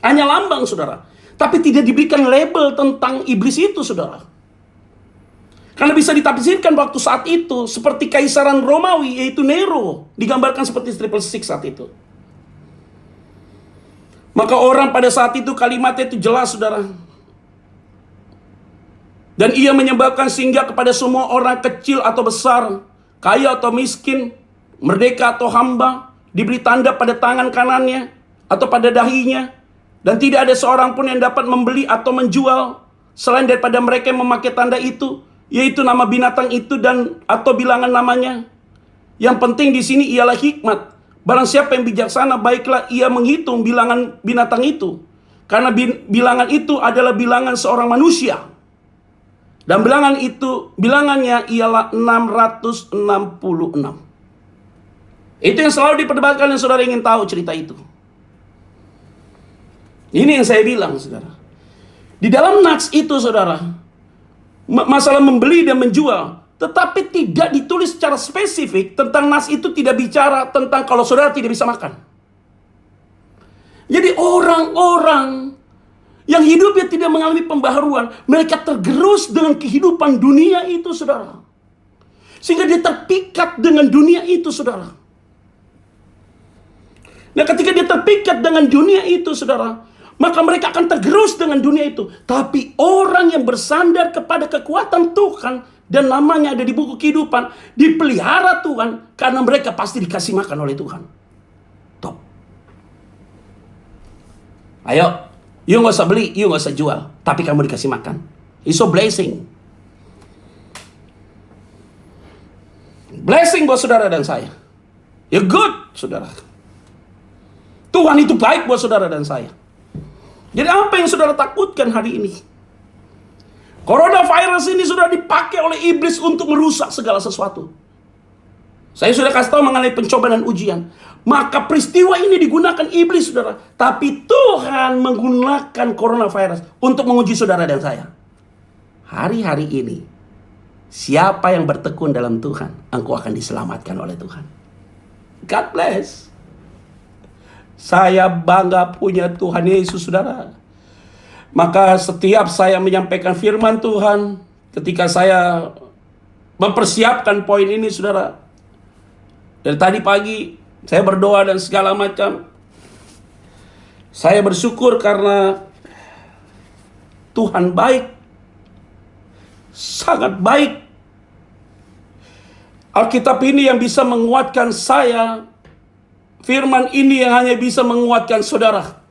Hanya lambang, saudara. Tapi tidak diberikan label tentang iblis itu, saudara. Karena bisa ditafsirkan waktu saat itu seperti kaisaran Romawi, yaitu Nero. Digambarkan seperti Triple Six saat itu. Maka orang pada saat itu kalimatnya itu jelas, saudara. Dan ia menyebabkan sehingga kepada semua orang kecil atau besar, kaya atau miskin, merdeka atau hamba, diberi tanda pada tangan kanannya atau pada dahinya. Dan tidak ada seorang pun yang dapat membeli atau menjual selain daripada mereka yang memakai tanda itu, yaitu nama binatang itu dan atau bilangan namanya. Yang penting di sini ialah hikmat. Barang siapa yang bijaksana, baiklah ia menghitung bilangan binatang itu. Karena bilangan itu adalah bilangan seorang manusia. Dan bilangannya ialah 666. Itu yang selalu diperdebatkan, yang saudara ingin tahu cerita itu. Ini yang saya bilang, saudara. Di dalam nats itu, saudara, masalah membeli dan menjual, tetapi tidak ditulis secara spesifik tentang nas itu, tidak bicara tentang kalau saudara tidak bisa makan. Jadi orang-orang yang hidupnya tidak mengalami pembaharuan, mereka tergerus dengan kehidupan dunia itu, saudara. Sehingga dia terpikat dengan dunia itu, saudara. Nah, ketika dia terpikat dengan dunia itu, saudara, maka mereka akan tergerus dengan dunia itu. Tapi orang yang bersandar kepada kekuatan Tuhan dan namanya ada di buku kehidupan, dipelihara Tuhan, karena mereka pasti dikasih makan oleh Tuhan. Top. Ayo, you gak usah beli, you gak usah jual, tapi kamu dikasih makan. It's a blessing. Blessing buat saudara dan saya. You're good, saudara. Tuhan itu baik buat saudara dan saya. Jadi apa yang saudara takutkan hari ini? Coronavirus ini sudah dipakai oleh iblis untuk merusak segala sesuatu. Saya sudah kasih tahu mengenai pencobaan dan ujian. Maka peristiwa ini digunakan iblis, saudara. Tapi Tuhan menggunakan coronavirus untuk menguji saudara dan saya. Hari-hari ini, siapa yang bertekun dalam Tuhan, engkau akan diselamatkan oleh Tuhan. God bless. Saya bangga punya Tuhan Yesus, saudara. Maka setiap saya menyampaikan firman Tuhan, ketika saya mempersiapkan poin ini, saudara, dari tadi pagi saya berdoa dan segala macam, saya bersyukur karena Tuhan baik, sangat baik. Alkitab ini yang bisa menguatkan saya. Firman ini yang hanya bisa menguatkan saudara.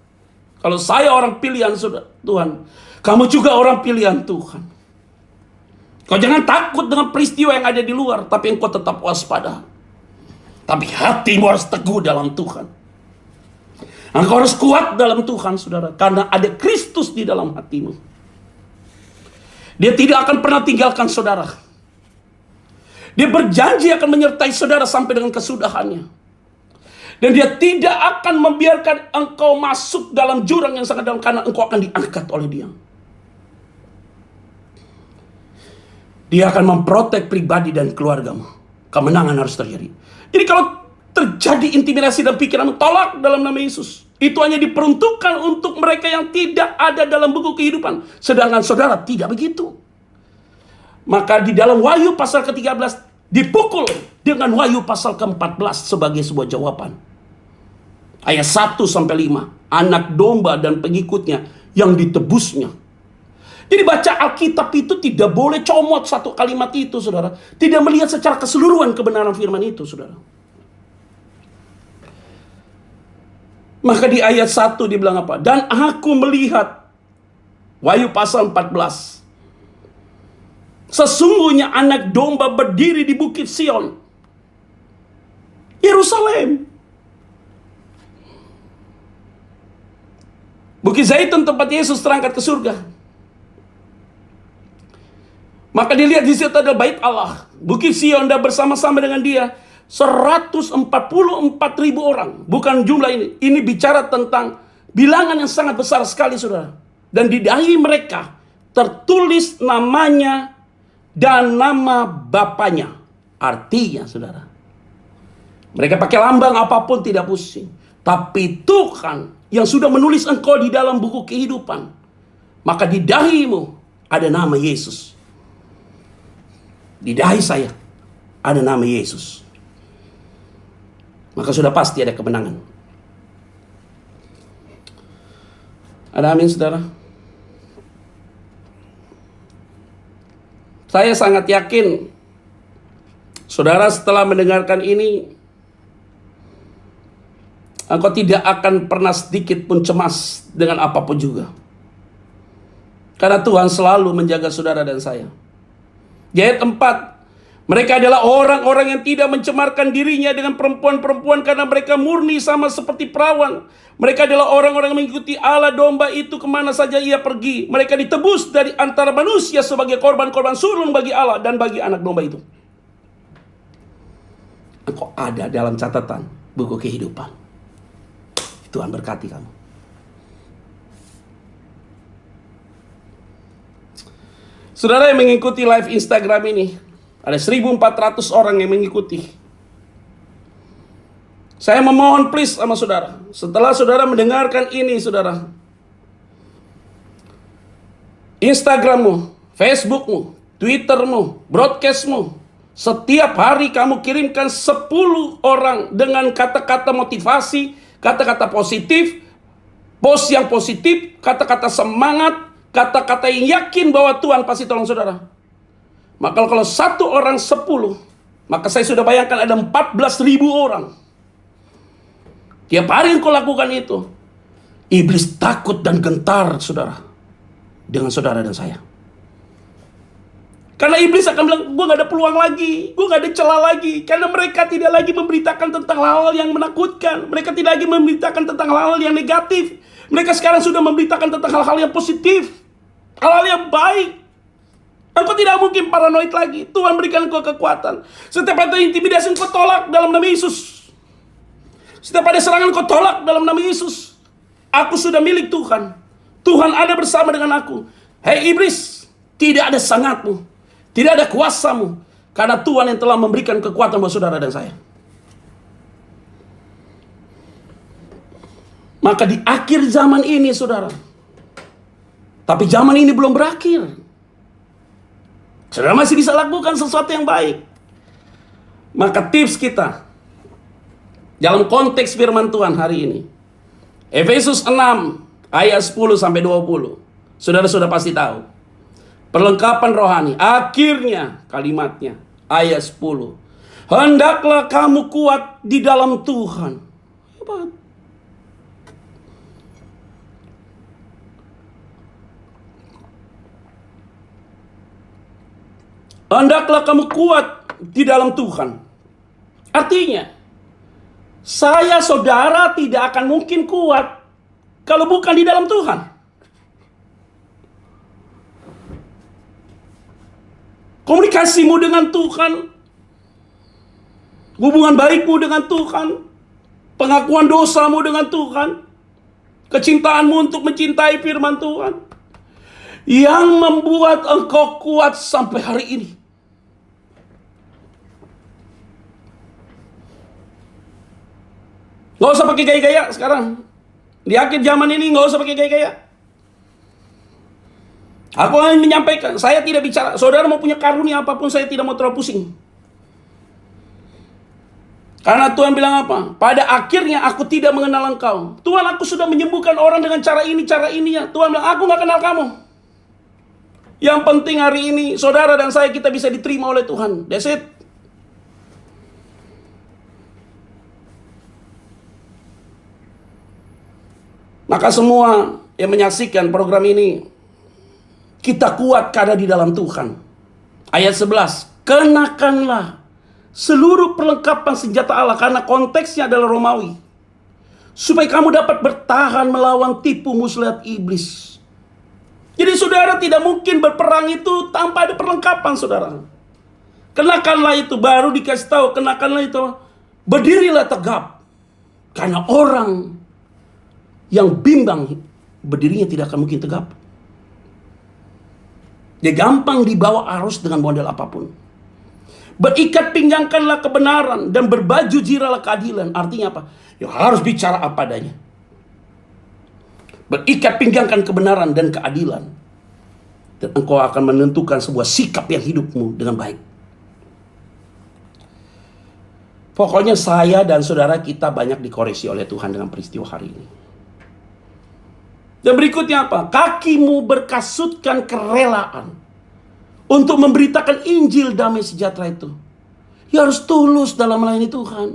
Kalau saya orang pilihan Tuhan, kamu juga orang pilihan Tuhan. Kau jangan takut dengan peristiwa yang ada di luar, tapi engkau tetap waspada. Tapi hatimu harus teguh dalam Tuhan. Engkau harus kuat dalam Tuhan, saudara, karena ada Kristus di dalam hatimu. Dia tidak akan pernah tinggalkan saudara. Dia berjanji akan menyertai saudara sampai dengan kesudahannya. Dan dia tidak akan membiarkan engkau masuk dalam jurang yang sangat dalam, karena engkau akan diangkat oleh dia. Dia akan memprotek pribadi dan keluargamu. Kemenangan harus terjadi. Jadi kalau terjadi intimidasi dalam pikiranmu, tolak dalam nama Yesus. Itu hanya diperuntukkan untuk mereka yang tidak ada dalam buku kehidupan. Sedangkan saudara tidak begitu. Maka di dalam Wahyu pasal ke-13 dipukul dengan Wahyu pasal ke-14 sebagai sebuah jawaban. Ayat 1-5, anak domba dan pengikutnya yang ditebusnya. Jadi baca Alkitab itu tidak boleh comot satu kalimat itu, saudara. Tidak melihat secara keseluruhan kebenaran firman itu, saudara. Maka di ayat 1 dibilang apa? Dan aku melihat, Wahyu pasal 14, sesungguhnya anak domba berdiri di bukit Sion, Yerusalem. Bukit Zaitun tempat Yesus terangkat ke surga. Maka dilihat di situ ada bait Allah. Bukit Sion dan bersama-sama dengan dia 144.000 orang. Bukan jumlah ini. Ini bicara tentang bilangan yang sangat besar sekali, saudara. Dan di dahi mereka tertulis namanya dan nama bapaknya. Artinya, saudara, mereka pakai lambang apapun tidak pusing. Tapi Tuhan yang sudah menulis engkau di dalam buku kehidupan, maka di dahimu ada nama Yesus. Di dahi saya ada nama Yesus. Maka sudah pasti ada kemenangan. Ada amin, saudara? Saya sangat yakin, saudara, setelah mendengarkan ini, engkau tidak akan pernah sedikit pun cemas dengan apapun juga. Karena Tuhan selalu menjaga saudara dan saya. Di ayat 4, mereka adalah orang-orang yang tidak mencemarkan dirinya dengan perempuan-perempuan karena mereka murni sama seperti perawan. Mereka adalah orang-orang yang mengikuti Allah domba itu kemana saja ia pergi. Mereka ditebus dari antara manusia sebagai korban-korban surung bagi Allah dan bagi anak domba itu. Engkau ada dalam catatan buku kehidupan. Tuhan berkati kamu. Saudara yang mengikuti live Instagram ini, ada 1.400 orang yang mengikuti. Saya memohon please sama saudara, setelah saudara mendengarkan ini, saudara, Instagrammu, Facebookmu, Twittermu, broadcastmu, setiap hari kamu kirimkan 10 orang dengan kata-kata motivasi, kata-kata positif, post yang positif, kata-kata semangat, kata-kata yang yakin bahwa Tuhan pasti tolong saudara. Maka kalau 1 orang 10, maka saya sudah bayangkan ada 14.000 orang. Tiap hari engkau lakukan itu, iblis takut dan gentar, saudara, dengan saudara dan saya. Karena iblis akan bilang, gue gak ada peluang lagi, gue gak ada celah lagi. Karena mereka tidak lagi memberitakan tentang hal-hal yang menakutkan. Mereka tidak lagi memberitakan tentang hal-hal yang negatif. Mereka sekarang sudah memberitakan tentang hal-hal yang positif, hal-hal yang baik. Engkau tidak mungkin paranoid lagi. Tuhan berikan engkau kekuatan. Setiap ada intimidasi engkau tolak dalam nama Yesus. Setiap ada serangan engkau tolak dalam nama Yesus. Aku sudah milik Tuhan. Tuhan ada bersama dengan aku. Hei iblis, tidak ada sangatmu, tidak ada kuasamu, karena Tuhan yang telah memberikan kekuatan buat saudara dan saya. Maka di akhir zaman ini, saudara, tapi zaman ini belum berakhir, saudara masih bisa lakukan sesuatu yang baik. Maka tips kita dalam konteks firman Tuhan hari ini, Efesus 6 ayat 10 sampai 20. Saudara sudah pasti tahu. Perlengkapan rohani. Akhirnya kalimatnya ayat 10. Hendaklah kamu kuat di dalam Tuhan. Hebat. Hendaklah kamu kuat di dalam Tuhan. Artinya, saya saudara tidak akan mungkin kuat kalau bukan di dalam Tuhan. Komunikasimu dengan Tuhan, hubungan baikmu dengan Tuhan, pengakuan dosamu dengan Tuhan, kecintaanmu untuk mencintai firman Tuhan, yang membuat engkau kuat sampai hari ini. Gak usah pakai gaya-gaya sekarang. Di akhir zaman ini gak usah pakai gaya-gaya. Aku hanya menyampaikan, saya tidak bicara. Saudara mau punya karunia apapun, saya tidak mau terlalu pusing. Karena Tuhan bilang apa? Pada akhirnya aku tidak mengenal engkau. Tuhan, aku sudah menyembuhkan orang dengan cara ini, cara ininya. Tuhan bilang, aku gak kenal kamu. Yang penting hari ini, saudara dan saya, kita bisa diterima oleh Tuhan. That's it. Maka semua yang menyaksikan program ini, kita kuat karena di dalam Tuhan. Ayat 11, kenakanlah seluruh perlengkapan senjata Allah, karena konteksnya adalah Romawi, supaya kamu dapat bertahan melawan tipu muslihat iblis. Jadi saudara tidak mungkin berperang itu tanpa ada perlengkapan, saudara. Kenakanlah itu, baru dikasih tahu, kenakanlah itu, berdirilah tegap, karena orang yang bimbang berdirinya tidak akan mungkin tegap. Dia gampang dibawa arus dengan model apapun. Berikat pinggangkanlah kebenaran dan berbaju jiralah keadilan. Artinya apa? Ya harus bicara apa adanya. Berikat pinggangkan kebenaran dan keadilan. Dan engkau akan menentukan sebuah sikap yang hidupmu dengan baik. Pokoknya saya dan saudara kita banyak dikoreksi oleh Tuhan dengan peristiwa hari ini. Dan berikutnya apa? Kakimu berkasutkan kerelaan untuk memberitakan Injil damai sejahtera itu. Ya harus tulus dalam melayani Tuhan.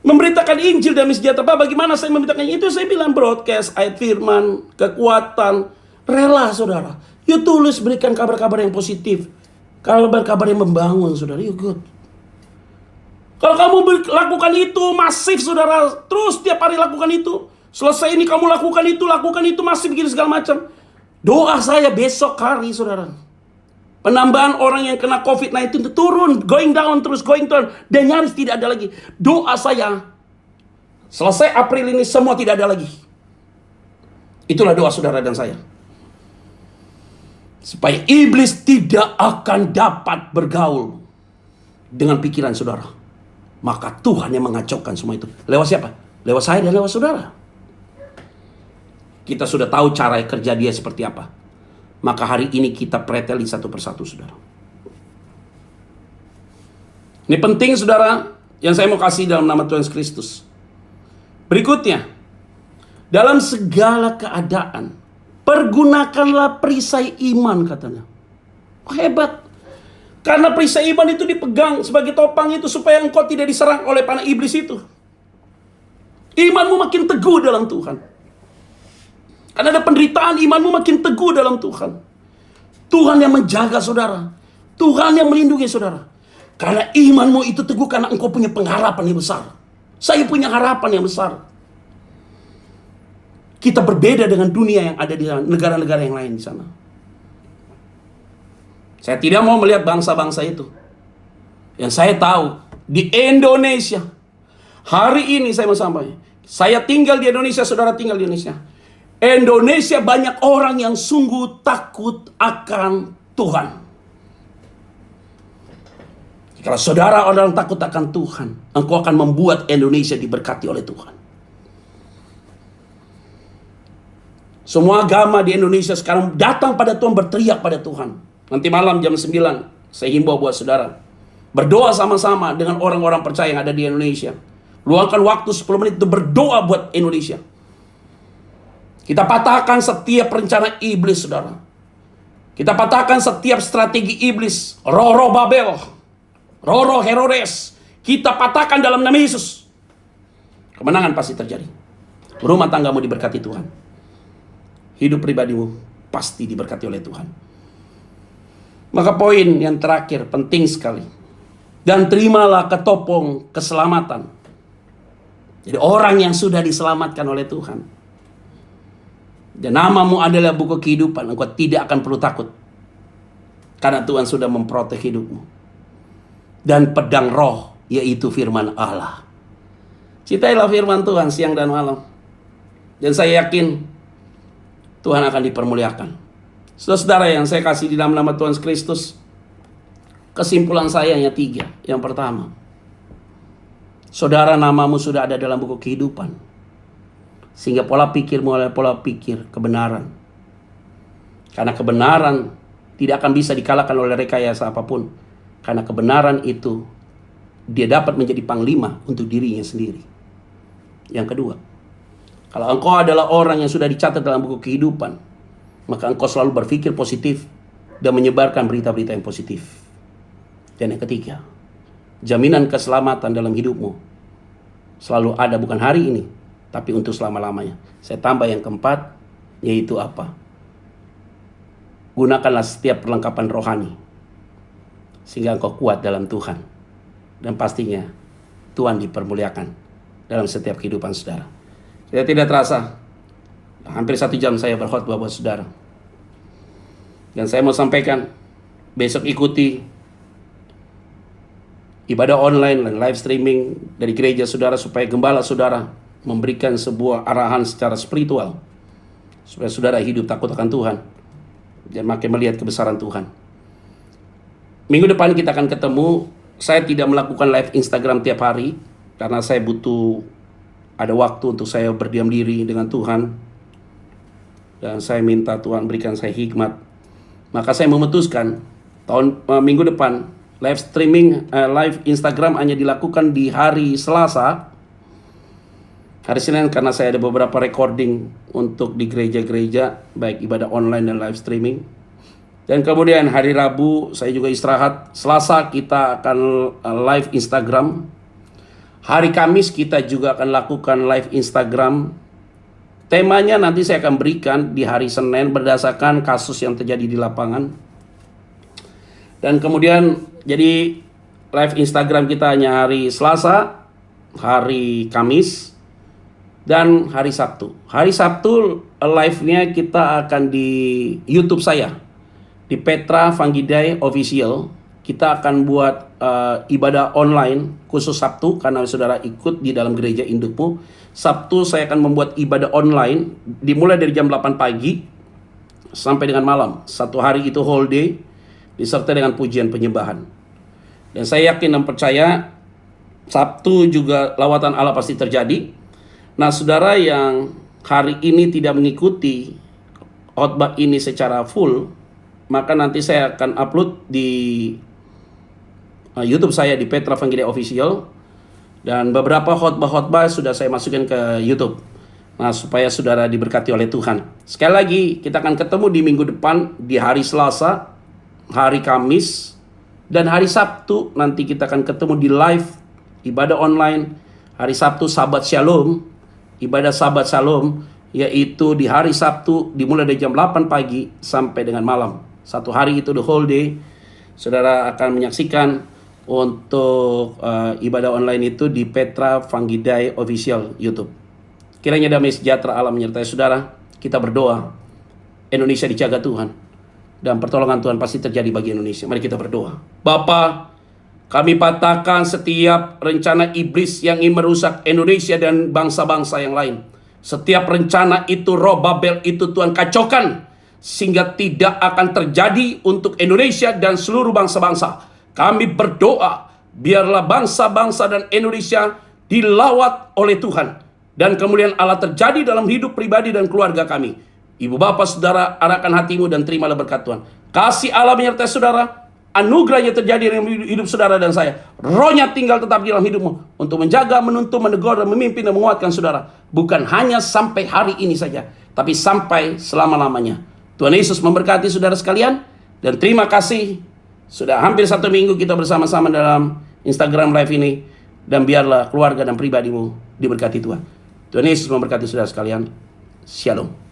Memberitakan Injil damai sejahtera. Pak, bagaimana saya memberitakan itu? Saya bilang broadcast, ayat firman, kekuatan, rela saudara. You tulis, berikan kabar-kabar yang positif. Kabar-kabar yang membangun saudara. You good. Kalau kamu lakukan itu masif saudara. Terus tiap hari lakukan itu. Selesai ini kamu lakukan itu masif begini segala macam. Doa saya besok hari saudara, penambahan orang yang kena COVID-19 itu turun, going down terus, going down, dan nyaris tidak ada lagi. Doa saya, selesai April ini semua tidak ada lagi. Itulah doa saudara dan saya. Supaya iblis tidak akan dapat bergaul dengan pikiran saudara. Maka Tuhan yang mengacaukan semua itu. Lewat siapa? Lewat saya dan lewat saudara. Kita sudah tahu cara kerja dia seperti apa. Maka hari ini kita preteli satu persatu saudara. Ini penting saudara, yang saya mau kasih dalam nama Tuhan Kristus. Berikutnya, dalam segala keadaan, pergunakanlah perisai iman katanya. Hebat. Karena perisai iman itu dipegang sebagai topang itu supaya engkau tidak diserang oleh panah iblis itu. Imanmu makin teguh dalam Tuhan. Karena ada penderitaan, imanmu makin teguh dalam Tuhan. Tuhan yang menjaga saudara. Tuhan yang melindungi saudara. Karena imanmu itu teguh karena engkau punya pengharapan yang besar. Saya punya harapan yang besar. Kita berbeda dengan dunia yang ada di negara-negara yang lain di sana. Saya tidak mau melihat bangsa-bangsa itu. Yang saya tahu, di Indonesia, hari ini saya mau sampaikan. Saya tinggal di Indonesia, saudara tinggal di Indonesia. Indonesia banyak orang yang sungguh takut akan Tuhan. Kalau saudara orang takut akan Tuhan, engkau akan membuat Indonesia diberkati oleh Tuhan. Semua agama di Indonesia sekarang datang pada Tuhan, berteriak pada Tuhan. Nanti malam jam 9, saya himbau buat saudara, berdoa sama-sama dengan orang-orang percaya yang ada di Indonesia. Luangkan waktu 10 menit untuk berdoa buat Indonesia. Kita patahkan setiap rencana iblis, saudara. Kita patahkan setiap strategi iblis. Roh-roh Babel, roh-roh Herodes. Kita patahkan dalam nama Yesus. Kemenangan pasti terjadi. Rumah tanggamu diberkati Tuhan. Hidup pribadimu pasti diberkati oleh Tuhan. Maka poin yang terakhir, penting sekali. Dan terimalah ketopong keselamatan. Jadi orang yang sudah diselamatkan oleh Tuhan. Dan namamu adalah buku kehidupan. Engkau tidak akan perlu takut. Karena Tuhan sudah memprotek hidupmu. Dan pedang roh, yaitu firman Allah. Cintailah firman Tuhan siang dan malam. Dan saya yakin Tuhan akan dipermuliakan. Saudara-saudara yang saya kasih di dalam nama Tuhan Kristus, kesimpulan saya hanya 3. Yang pertama, saudara, namamu sudah ada dalam buku kehidupan. Sehingga pola pikirmu adalah pola pikir kebenaran. Karena kebenaran tidak akan bisa dikalahkan oleh rekayasa apapun. Karena kebenaran itu, dia dapat menjadi panglima untuk dirinya sendiri. Yang kedua, kalau engkau adalah orang yang sudah dicatat dalam buku kehidupan, maka engkau selalu berpikir positif dan menyebarkan berita-berita yang positif. Dan yang ketiga, jaminan keselamatan dalam hidupmu selalu ada, bukan hari ini, tapi untuk selama-lamanya. Saya tambah yang keempat, yaitu apa? Gunakanlah setiap perlengkapan rohani, sehingga engkau kuat dalam Tuhan. Dan pastinya, Tuhan dipermuliakan dalam setiap kehidupan saudara. Saya tidak terasa, hampir 1 jam saya berkhotbah buat saudara. Dan saya mau sampaikan, besok ikuti ibadah online dan live streaming dari gereja saudara, supaya gembala saudara memberikan sebuah arahan secara spiritual supaya saudara hidup takut akan Tuhan dan makin melihat kebesaran Tuhan. Minggu depan kita akan ketemu. Saya tidak melakukan live Instagram tiap hari karena saya butuh ada waktu untuk saya berdiam diri dengan Tuhan. Dan saya minta Tuhan berikan saya hikmat. Maka saya memutuskan minggu depan live streaming, live Instagram hanya dilakukan di hari Selasa. Hari Senin karena saya ada beberapa recording untuk di gereja-gereja, baik ibadah online dan live streaming. Dan kemudian hari Rabu saya juga istirahat. Selasa kita akan live Instagram. Hari Kamis kita juga akan lakukan live Instagram. Temanya nanti saya akan berikan di hari Senin berdasarkan kasus yang terjadi di lapangan. Dan kemudian jadi live Instagram kita hanya hari Selasa, hari Kamis, dan hari Sabtu. Hari Sabtu live-nya kita akan di YouTube saya, di Petra Vanggidai Official. Kita akan buat ibadah online khusus Sabtu karena saudara ikut di dalam gereja indukmu. Sabtu saya akan membuat ibadah online dimulai dari jam 8 pagi sampai dengan malam. Satu hari itu whole day disertai dengan pujian penyembahan. Dan saya yakin dan percaya Sabtu juga lawatan Allah pasti terjadi. Nah, saudara yang hari ini tidak mengikuti khotbah ini secara full, maka nanti saya akan upload di YouTube saya di Petra Vanggidai Official, dan beberapa khotbah-khotbah sudah saya masukin ke YouTube. Nah, supaya saudara diberkati oleh Tuhan. Sekali lagi, kita akan ketemu di minggu depan di hari Selasa, hari Kamis, dan hari Sabtu nanti kita akan ketemu di live ibadah online. Hari Sabtu Sabat Shalom, ibadah Sabat Shalom, yaitu di hari Sabtu dimulai dari jam 8 pagi sampai dengan malam. Satu hari itu the whole day. Saudara akan menyaksikan untuk ibadah online itu di Petra Vanggidai Official YouTube. Kiranya damai sejahtera Allah menyertai saudara. Kita berdoa, Indonesia dijaga Tuhan, dan pertolongan Tuhan pasti terjadi bagi Indonesia. Mari kita berdoa. Bapa, kami patahkan setiap rencana iblis yang ingin merusak Indonesia dan bangsa-bangsa yang lain. Setiap rencana itu, roh Babel itu Tuhan kacaukan, sehingga tidak akan terjadi untuk Indonesia dan seluruh bangsa-bangsa. Kami berdoa, biarlah bangsa-bangsa dan Indonesia dilawat oleh Tuhan. Dan kemuliaan Allah terjadi dalam hidup pribadi dan keluarga kami. Ibu bapa saudara, arahkan hatimu dan terimalah berkat Tuhan. Kasih Allah menyertai saudara, anugerahnya terjadi dalam hidup saudara dan saya. Rohnya tinggal tetap di dalam hidupmu untuk menjaga, menuntun, menegur, dan memimpin dan menguatkan saudara. Bukan hanya sampai hari ini saja, tapi sampai selama-lamanya. Tuhan Yesus memberkati saudara sekalian. Dan terima kasih. Sudah hampir 1 minggu kita bersama-sama dalam Instagram live ini. Dan biarlah keluarga dan pribadimu diberkati Tuhan. Tuhan Yesus memberkati saudara sekalian. Shalom.